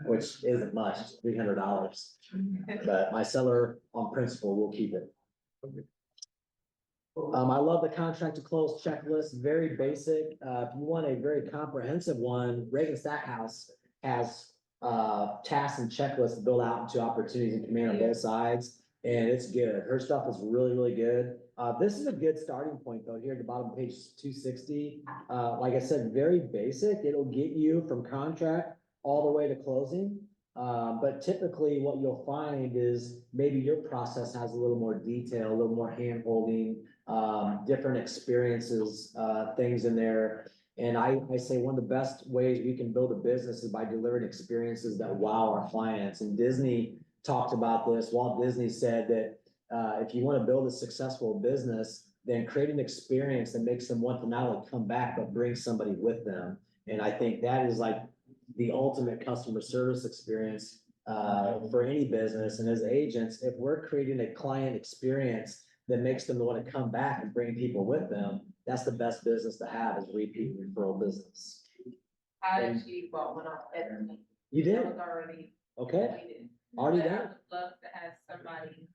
Speaker 1: Which isn't much, $300, but my seller on principle will keep it. I love the contract to close checklist, very basic. If you want a very comprehensive one, Reagan Stackhouse has tasks and checklists to build out into opportunities and command on both sides, and it's good. Her stuff is really, really good. This is a good starting point though, here at the bottom of page 260. Like I said, very basic. It'll get you from contract all the way to closing. But typically what you'll find is maybe your process has a little more detail, a little more hand holding, different experiences, things in there. And I say one of the best ways we can build a business is by delivering experiences that wow our clients. And Disney talked about this. Walt Disney said that if you want to build a successful business, then create an experience that makes them want to not only come back, but bring somebody with them. And I think that is like the ultimate customer service experience for any business. And as agents, if we're creating a client experience that makes them want to come back and bring people with them, that's the best business to have, is repeat referral business.
Speaker 5: I actually bought one off Etsy.
Speaker 1: You did?
Speaker 5: That was already
Speaker 1: Okay,
Speaker 5: completed.
Speaker 1: already
Speaker 5: But I
Speaker 1: done.
Speaker 5: would love to have somebody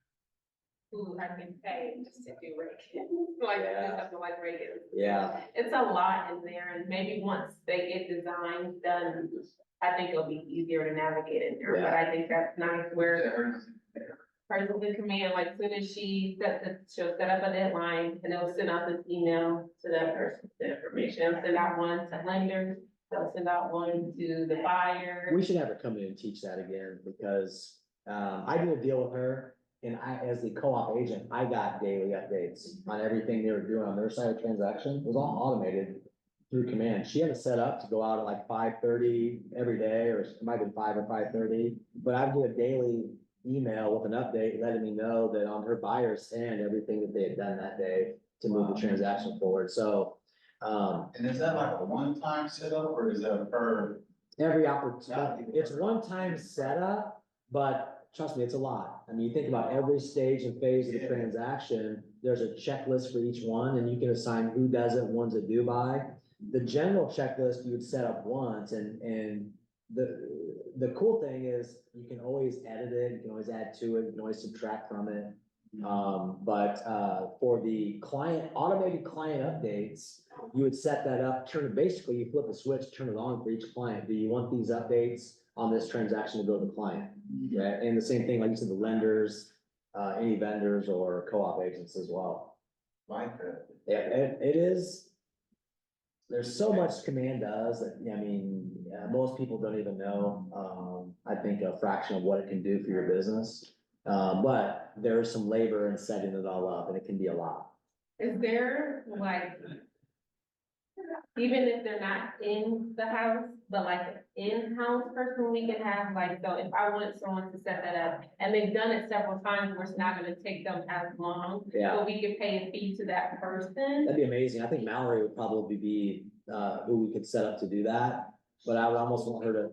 Speaker 5: who I can pay just to do Reagan, like, do
Speaker 1: Yeah.
Speaker 5: something like Reagan.
Speaker 1: Yeah,
Speaker 5: It's a lot in there, and maybe once they get designs done, I think it'll be easier to navigate in there, but I think that's nice where person in command, like, soon as she'll set up a deadline, and they'll send out this email to that person, the information, they'll send out one to lenders, they'll send out one to the buyer.
Speaker 1: we should have her come in and teach that again, because, I did a deal with her. And as the co-op agent, I got daily updates on everything they were doing on their side of the transaction. It was all automated through command. She had it set up to go out at like 5:30 every day, or it might have been 5 or 5:30. But I'd get a daily email with an update letting me know that on her buyer's end, everything that they had done that day to move the transaction forward. So,
Speaker 6: And is that like a one-time setup or is that per?
Speaker 1: every opportunity, it's one-time setup, but trust me, it's a lot. I mean, you think about every stage and phase of the
Speaker 6: Yeah.
Speaker 1: transaction, there's a checklist for each one, and you can assign who does it, ones that do buy. The general checklist you would set up once, and the cool thing is you can always edit it, you can always add to it, you can always subtract from it. For the automated client updates, you would set that up, basically you flip a switch, turn it on for each client. Do you want these updates on this transaction to go to the client? Right, and the same thing, like you said, the lenders, any vendors or co-op agents as well.
Speaker 6: Like that.
Speaker 1: Yeah, it is. There's so much command does that, I mean, most people don't even know, I think a fraction of what it can do for your business. But there is some labor in setting it all up, and it can be a lot.
Speaker 5: Is there like, even if they're not in the house, but like an in-house person we can have, like, so if I wanted someone to set that up, and they've done it several times, where it's not gonna take them as long,
Speaker 1: Yeah,
Speaker 5: but we could pay a fee to that person.
Speaker 1: that'd be amazing. I think Mallory would probably be, who we could set up to do that, but I would almost want her to.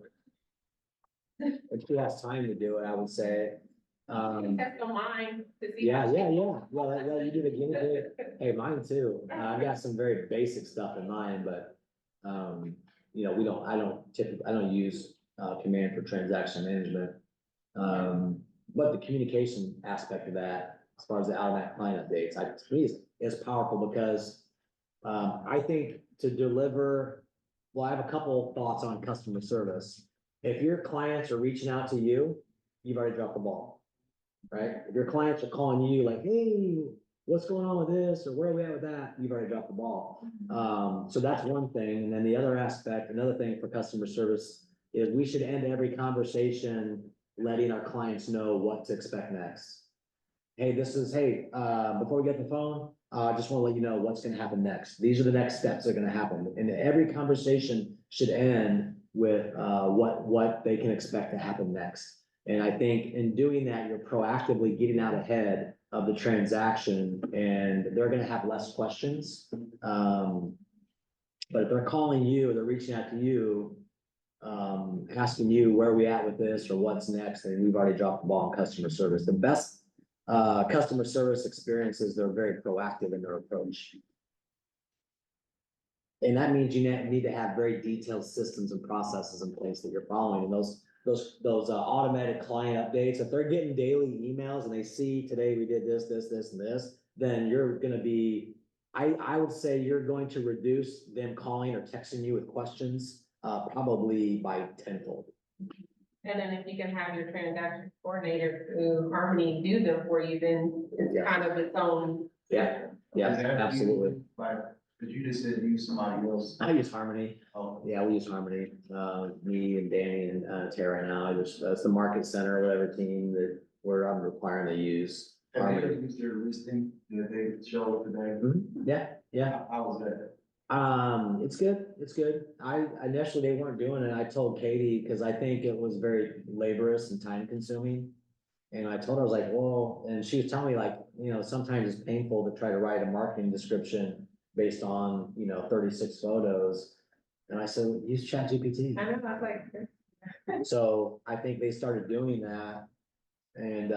Speaker 1: If she has time to do it, I would say.
Speaker 5: That's the mind to see.
Speaker 1: Yeah. Well, you do the guinea pig. Hey, mine too. I've got some very basic stuff in mind, but, I don't use, command for transaction management. But the communication aspect of that, as far as the automatic client updates, to me is powerful because, I think to deliver, well, I have a couple of thoughts on customer service. If your clients are reaching out to you, you've already dropped the ball. Right? If your clients are calling you like, hey, what's going on with this? Or where are we at with that? You've already dropped the ball. So that's one thing. And then the other aspect, another thing for customer service is we should end every conversation letting our clients know what to expect next. Hey, before we get the phone, I just want to let you know what's going to happen next. These are the next steps that are going to happen. And every conversation should end with what they can expect to happen next. And I think in doing that, you're proactively getting out ahead of the transaction, and they're gonna have less questions. But if they're calling you, or they're reaching out to you, asking you where are we at with this or what's next, then we've already dropped the ball on customer service. The best customer service experiences, they're very proactive in their approach. And that means you need to have very detailed systems and processes in place that you're following, and those automatic client updates, if they're getting daily emails and they see today we did this, and this, then you're gonna be, I would say you're going to reduce them calling or texting you with questions, probably by tenfold.
Speaker 5: And then if you can have your transaction coordinator through Harmony do them for you, then it's
Speaker 1: Yeah.
Speaker 5: kind of its own.
Speaker 1: Yeah,
Speaker 6: Is that
Speaker 1: absolutely.
Speaker 6: you, like, cause you just said use somebody else.
Speaker 1: I use Harmony.
Speaker 6: Oh,
Speaker 1: Yeah, we use Harmony, me and Danny and Tara now, that's the market center, whatever team that I'm requiring to use.
Speaker 6: have you ever
Speaker 1: Harmony.
Speaker 6: used their listing that they show today?
Speaker 1: Yeah.
Speaker 6: How was that?
Speaker 1: It's good. Initially they weren't doing it. I told Katie, cause I think it was very laborious and time consuming. And I told her, I was like, well, and she was telling me like, sometimes it's painful to try to write a marketing description based on, 36 photos. And I said, use ChatGPT.
Speaker 5: I know, I was like,
Speaker 1: So I think they started doing that. And,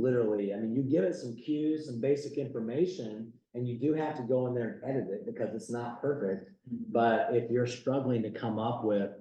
Speaker 1: literally, you give it some cues, some basic information, and you do have to go in there and edit it because it's not perfect. But if you're struggling to come up with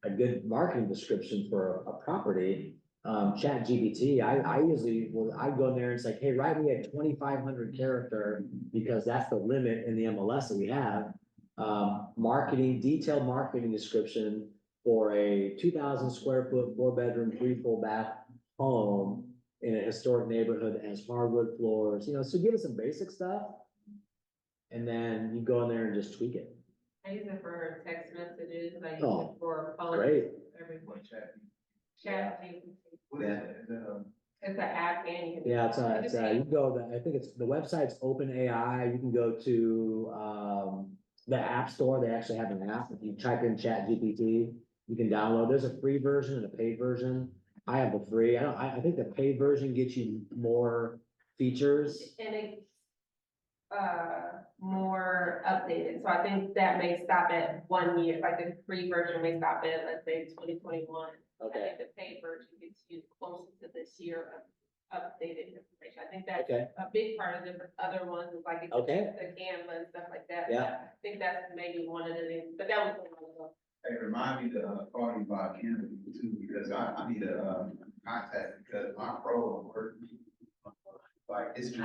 Speaker 1: a good marketing description for a property, Chat GPT, I usually will, I go in there and it's like, hey, write me a 2,500 character, because that's the limit in the MLS that we have. Detailed marketing description for a 2,000 square foot, 4 bedroom, 3 full bath home in a historic neighborhood that has hardwood floors, so give us some basic stuff. And then you go in there and just tweak it.
Speaker 5: I use it for text messages, I use it
Speaker 1: Oh,
Speaker 5: for phone.
Speaker 1: great.
Speaker 5: Everything.
Speaker 6: Chat.
Speaker 5: Chat,
Speaker 6: What is it? Is it,
Speaker 5: it's an app and you can.
Speaker 1: Yeah, you can go, I think the website's OpenAI, you can go to, the App Store, they actually have an app, if you type in Chat GPT, you can download, there's a free version and a paid version. I have the free, I think the paid version gets you more features.
Speaker 5: And it's, more updated, so I think that may stop at 1 year, like the free version may stop at, let's say, 2021. I
Speaker 1: Okay,
Speaker 5: think the paid version gets you closer to this year of updated information. I think that's
Speaker 1: okay,
Speaker 5: a big part of the other ones, is like
Speaker 1: Okay.
Speaker 5: the Canva and stuff like that.
Speaker 1: Yeah.
Speaker 5: I think that's maybe one of the things, but that was a while ago.
Speaker 6: hey, remind me to call you about Canada too, because I need a contact, because my pro work. Like, it's been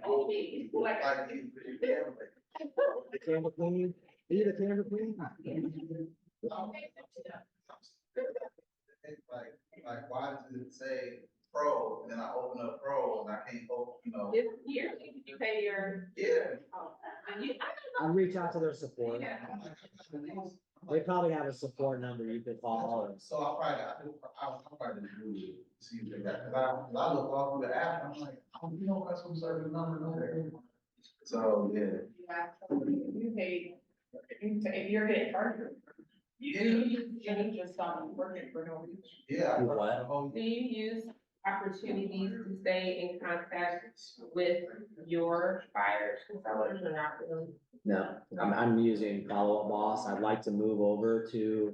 Speaker 6: old,
Speaker 5: Like,
Speaker 1: the camera queen, are you the camera queen?
Speaker 6: Like, why does it say pro, and then I open up pro, and I can't open,
Speaker 5: it's here, you pay your,
Speaker 6: yeah.
Speaker 5: and you,
Speaker 1: I'll reach out to their support,
Speaker 5: yeah.
Speaker 1: they probably have a support number you could call.
Speaker 6: So I'll probably do it, see if they got, cause I look all through the app, I'm like, customer service number, no there. So, yeah.
Speaker 5: Yeah, so you pay, if you're getting charged. You just stop working for no reason.
Speaker 6: Yeah.
Speaker 1: You what?
Speaker 5: Do you use opportunities to stay in contact with your buyers and sellers or not really?
Speaker 1: No, I'm using Follow Up Boss. I'd like to move over to,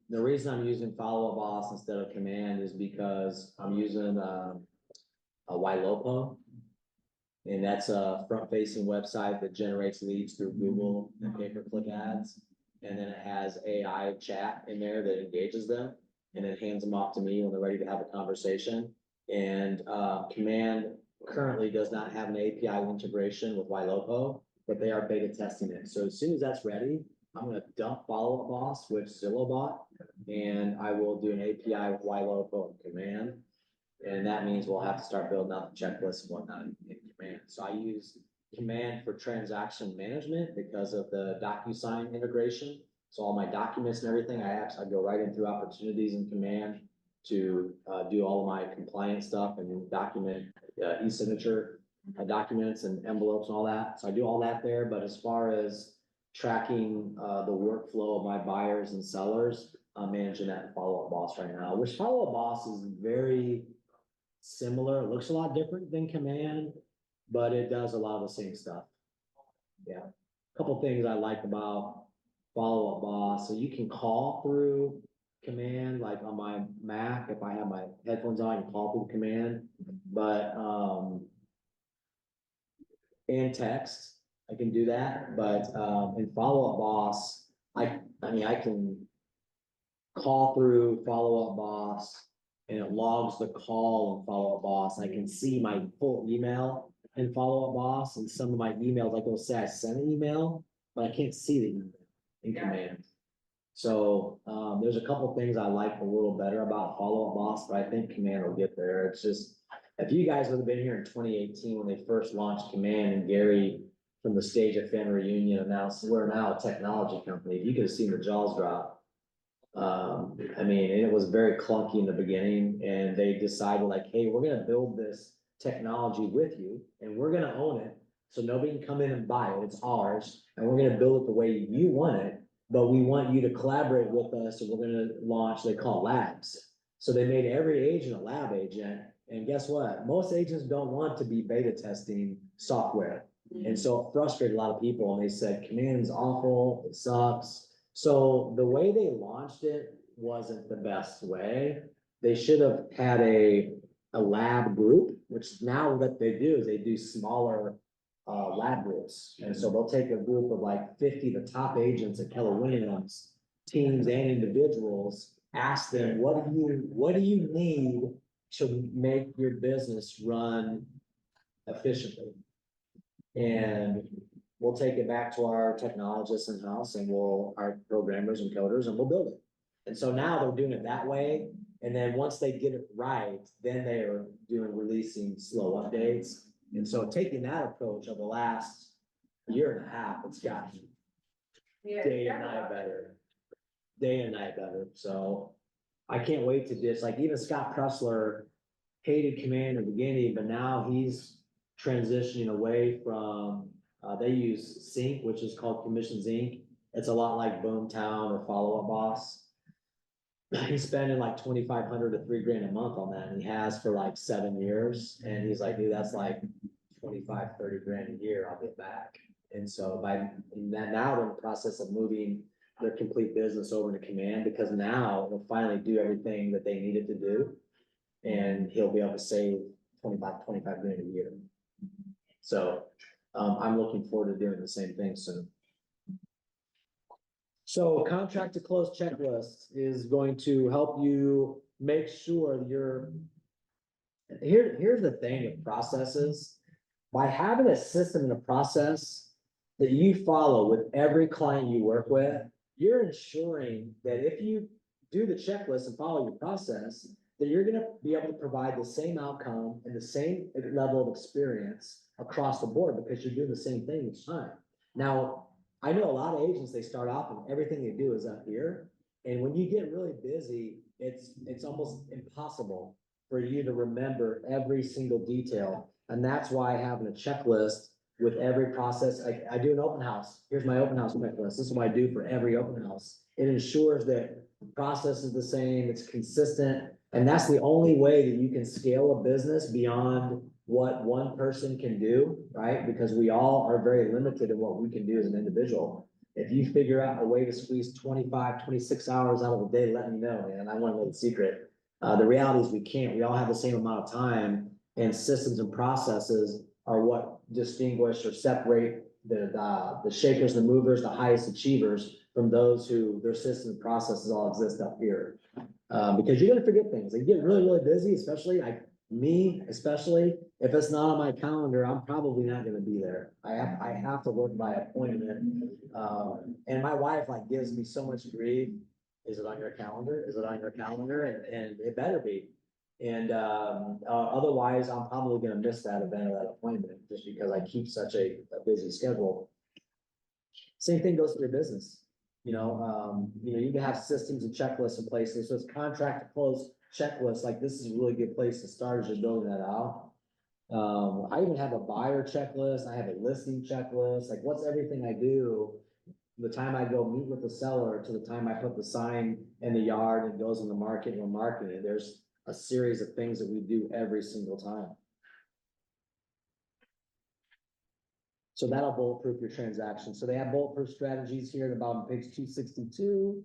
Speaker 1: the reason I'm using Follow Up Boss instead of Command is because I'm using, a YLOPO. And that's a front-facing website that generates leads through Google and pay-per-click ads. And then it has AI chat in there that engages them and then hands them off to me when they're ready to have a conversation. And, Command currently does not have an API integration with YLOPO, but they are beta testing it. So as soon as that's ready, I'm gonna dump Follow Up Boss with Zillowbot, and I will do an API with YLOPO and Command. And that means we'll have to start building out the checklists and whatnot in Command. So I use Command for transaction management because of the DocuSign integration. So all my documents and everything, I go right in through opportunities in Command to do all of my compliance stuff and document e-signature documents and envelopes and all that. So I do all that there, but as far as tracking the workflow of my buyers and sellers, I'm managing that in Follow Up Boss right now, which Follow Up Boss is very similar. It looks a lot different than Command, but it does a lot of the same stuff. Yeah. Couple things I like about Follow Up Boss. So you can call through Command, like on my Mac, if I have my headphones on, I can call through Command, but, and text, I can do that, but, in Follow Up Boss, I mean, I can call through Follow Up Boss and it logs the call in Follow Up Boss. I can see my full email in Follow Up Boss, and some of my emails, like it'll say I sent an email, but I can't see the email in Command. So, there's a couple things I like a little better about Follow Up Boss, but I think Command will get there. It's just, if you guys would have been here in 2018 when they first launched Command, and Gary from the Stage of Fan reunion announced, we're now a technology company, you could have seen the jaws drop. I mean, it was very clunky in the beginning, and they decided like, hey, we're gonna build this technology with you and we're gonna own it. So nobody can come in and buy it, it's ours, and we're gonna build it the way you want it, but we want you to collaborate with us, and we're gonna launch, they call it labs. So they made every agent a lab agent, and guess what? Most agents don't want to be beta testing software. And so it frustrated a lot of people, and they said, Command's awful, it sucks. So the way they launched it wasn't the best way. They should have had a lab group, which now what they do is they do smaller lab groups. And so they'll take a group of like 50, the top agents at Keller Williams, teams and individuals, ask them, what do you need to make your business run efficiently? And we'll take it back to our technologists in-house and our programmers and coders, and we'll build it. And so now they're doing it that way. And then once they get it right, then they are releasing slow updates. And so taking that approach over the last year and a half, it's gotten day and night better. Day and night better. So I can't wait to just, like, even Scott Pressler hated Command in the beginning, but now he's transitioning away from, they use Sync, which is called Commissions Inc. It's a lot like Boomtown or Follow Up Boss. He's spending like $2,500 to $3,000 a month on that, and he has for like 7 years. And he's like, dude, that's like 25, 30 grand a year I'll get back. And so now they're in the process of moving their complete business over to Command, because now it'll finally do everything that they needed to do. And he'll be able to save 25 grand a year. So I'm looking forward to doing the same thing soon. So contract to close checklist is going to help you make sure here's the thing with processes. By having a system and a process that you follow with every client you work with, you're ensuring that if you do the checklist and follow your process, that you're gonna be able to provide the same outcome and the same level of experience across the board, because you're doing the same thing each time. Now, I know a lot of agents, they start off and everything they do is up here. And when you get really busy, it's almost impossible for you to remember every single detail. And that's why having a checklist with every process, I do an open house. Here's my open house checklist. This is what I do for every open house. It ensures that the process is the same, it's consistent. And that's the only way that you can scale a business beyond what one person can do, right? Because we all are very limited in what we can do as an individual. If you figure out a way to squeeze 25, 26 hours out of a day, let me know, man. I want to know the secret. The reality is we can't. We all have the same amount of time, and systems and processes are what distinguish or separate the shakers, the movers, the highest achievers from those who their systems and processes all exist up here. Because you're gonna forget things. You get really, really busy, especially especially if it's not on my calendar, I'm probably not gonna be there. I have to work by appointment. And my wife like gives me so much grief. Is it on your calendar? Is it on your calendar? And it better be. And otherwise, I'm probably gonna miss that event or that appointment just because I keep such a busy schedule. Same thing goes for your business. You can have systems and checklists in place. So it's contract to close checklist. Like, this is a really good place to start, is just building that out. I even have a buyer checklist. I have a listing checklist. Like, what's everything I do? The time I go meet with the seller to the time I put the sign in the yard and goes in the market and we're marketing it. There's a series of things that we do every single time. So that'll bulletproof your transaction. So they have bulletproof strategies here at the bottom of page 262.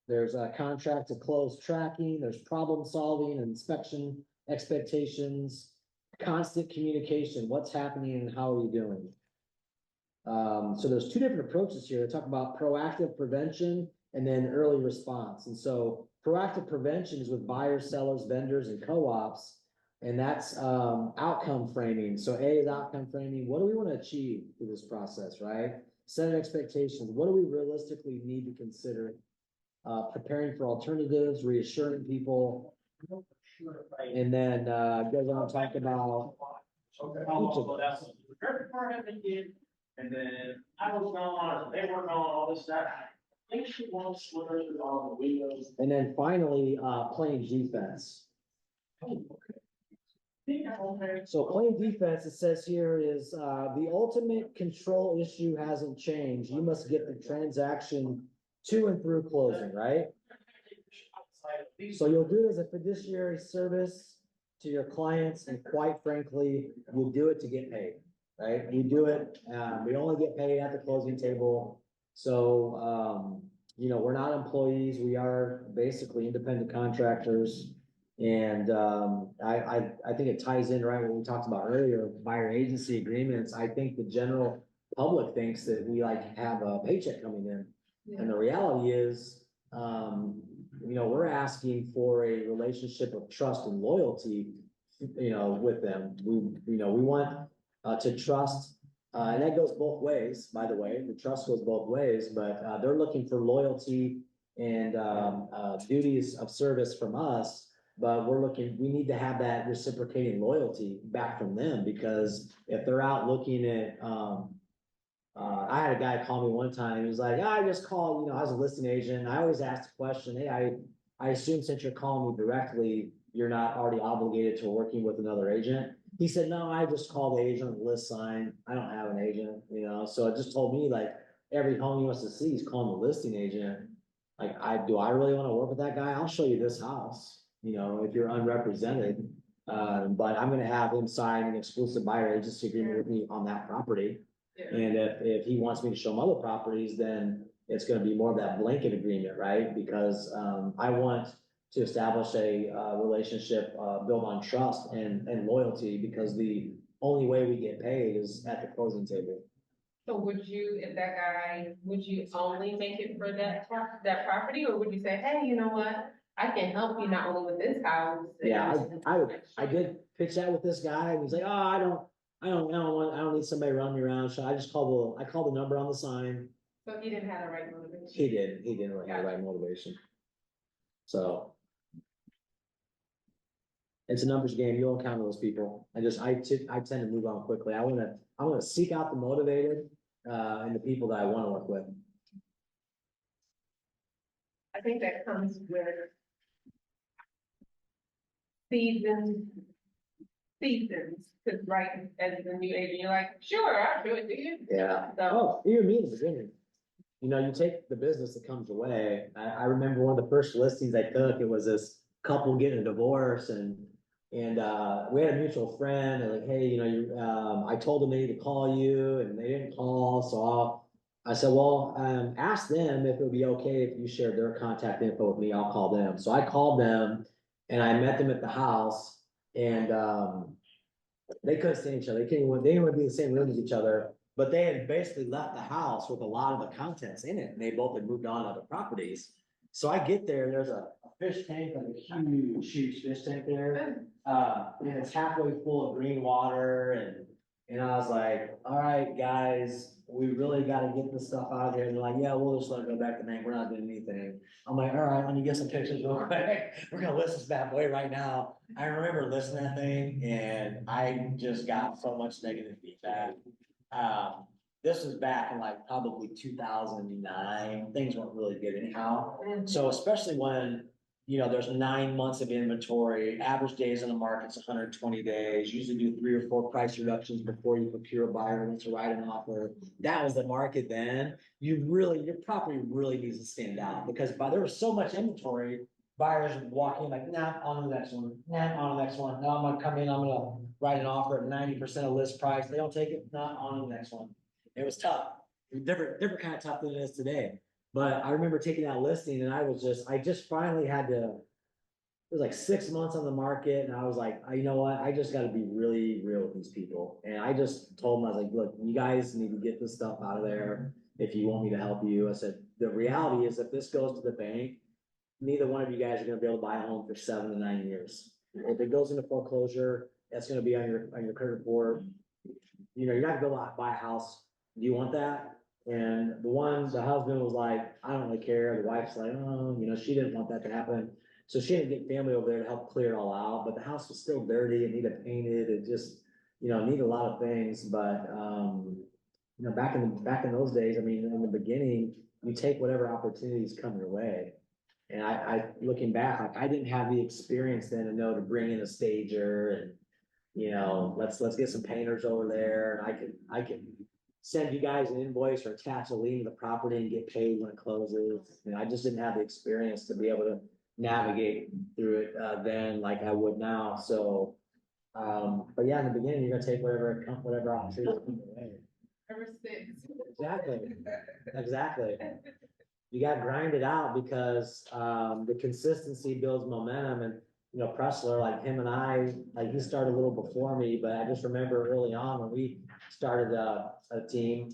Speaker 1: There's a contract to close tracking. There's problem solving and inspection expectations, constant communication. What's happening and how are you doing? So there's two different approaches here. They talk about proactive prevention and then early response. And so proactive prevention is with buyers, sellers, vendors, and co-ops. And that's outcome framing. So A is outcome framing. What do we want to achieve through this process, right? Set expectations. What do we realistically need to consider? Preparing for alternatives, reassuring people. And then goes on to talk about
Speaker 4: and then I was gone, they were gone, all this stuff. I think she wants slippers with all the windows.
Speaker 1: and then finally playing defense. So playing defense, it says here, is the ultimate control issue hasn't changed. You must get the transaction to and through closing, right? So you'll do it as a fiduciary service to your clients, and quite frankly, you'll do it to get paid, right? We do it, we only get paid at the closing table. So, we're not employees. We are basically independent contractors. And I think it ties in right what we talked about earlier, buyer agency agreements. I think the general public thinks that we like have a paycheck coming in. And the reality is, we're asking for a relationship of trust and loyalty, with them. We want to trust, and that goes both ways, by the way. The trust goes both ways, but they're looking for loyalty and duties of service from us. But we need to have that reciprocating loyalty back from them, because if they're out looking at, I had a guy call me one time, he was like, I just called, I was a listing agent. I always ask the question, hey, I assume since you're calling me directly, you're not already obligated to working with another agent. He said, no, I just called the agent on the list sign. I don't have an agent, so it just told me like every home he wants to see, he's calling the listing agent. Like, do I really want to work with that guy? I'll show you this house, if you're unrepresented. But I'm gonna have him sign an exclusive buyer agency agreement with me on that property.
Speaker 5: Yeah.
Speaker 1: And if he wants me to show him other properties, then it's gonna be more of that blanket agreement, right? Because, I want to establish a, relationship, built on trust and loyalty, because the only way we get paid is at the closing table.
Speaker 5: So would you, if that guy, would you only make it for that property, or would you say, hey, you know what? I can help you not only with this house.
Speaker 1: Yeah, I did pitch that with this guy, and he's like, oh, I don't need somebody running me around. So I just called the number on the sign.
Speaker 5: So he didn't have the right motivation.
Speaker 1: He didn't really have the right motivation. So. It's a numbers game. You'll encounter those people. I tend to move on quickly. I want to seek out the motivated, and the people that I want to work with.
Speaker 5: I think that comes with seasons, because right, as a new agent, you're like, sure, I'll do it, do you?
Speaker 1: Yeah.
Speaker 5: So,
Speaker 1: Even me in the beginning. You take the business that comes your way. I remember one of the first listings I took, it was this couple getting a divorce, and we had a mutual friend, and like, hey, I told them they need to call you, and they didn't call, so I said, well, ask them if it would be okay if you shared their contact info with me. I'll call them. So I called them, and I met them at the house, and they couldn't stand each other. They didn't want to be in the same room as each other, but they had basically left the house with a lot of the contents in it, and they both had moved on to other properties. So I get there, and there's a fish tank, like a huge fish tank there. And it's halfway full of green water, and I was like, all right, guys, we really gotta get this stuff out of here. And they're like, yeah, we'll just let it go back to bank. We're not doing anything. I'm like, all right, let me get some pictures real quick. We're gonna list this bad boy right now. I remember listening to that thing, and I just got so much negative feedback. This was back in like probably 2009. Things weren't really good anyhow. So especially when, there's 9 months of inventory, average days on the market's 120 days, usually do 3 or 4 price reductions before you procure a buyer and to write an offer. That was the market then. Your property really needs to stand out, because there was so much inventory, buyers would walk in like, nah, on to the next one, nah, on to the next one. No, I'm gonna come in, I'm gonna write an offer at 90% of list price. They don't take it, nah, on to the next one. It was tough, different kind of tough than it is today. But I remember taking that listing, and I just finally had to, it was like 6 months on the market, and I was like, you know what, I just gotta be really real with these people. And I just told them, I was like, look, you guys need to get this stuff out of there if you want me to help you. I said, the reality is if this goes to the bank, neither one of you guys are gonna be able to buy a home for 7 to 9 years. If it goes into foreclosure, that's gonna be on your credit report. You're not gonna go buy a house. Do you want that? And the husband was like, I don't really care. The wife's like, oh, she didn't want that to happen. So she didn't get family over there to help clear it all out, but the house was still dirty. It needed painted. It just, needed a lot of things. But, back in those days, I mean, in the beginning, you take whatever opportunities come your way. And I looking back, like I didn't have the experience then to know to bring in a stager and, let's get some painters over there, and I can send you guys an invoice or attach a lien to the property and get paid when it closes. I just didn't have the experience to be able to navigate through it then like I would now. So, but yeah, in the beginning, you're gonna take whatever opportunity comes your way.
Speaker 5: ever since.
Speaker 1: Exactly. You got to grind it out, because the consistency builds momentum. And Pressler, like him and I, like he started a little before me, but I just remember early on when we started a team,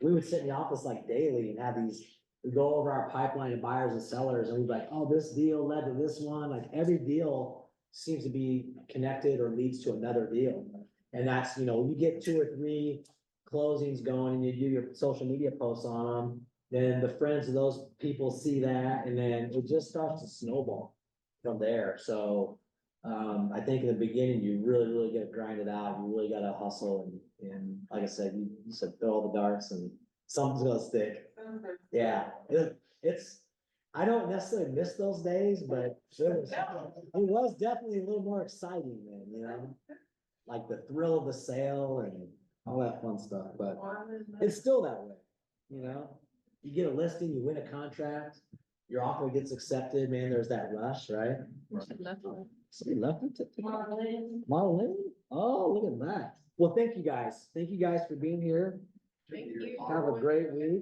Speaker 1: we would sit in the office like daily and have these we go over our pipeline of buyers and sellers and we're like, oh, this deal led to this one, like every deal seems to be connected or leads to another deal. And that's, you know, when you get 2 or 3 closings going and you do your social media posts on them, then the friends of those people see that and then it just starts to snowball from there. So I think in the beginning, you really gotta grind it out. You really gotta hustle and like I said, you said throw all the darts and something's gonna stick. Yeah, it's, I don't necessarily miss those days, but it was definitely a little more exciting then, you know? Like the thrill of the sale and all that fun stuff, but it's still that way, you know? You get a listing, you win a contract, your offer gets accepted, man, there's that rush, right? Somebody left it.
Speaker 2: Marlon.
Speaker 1: Marlene? Oh, look at that. Well, thank you guys. Thank you guys for being here.
Speaker 5: Thank you.
Speaker 1: Have a great week.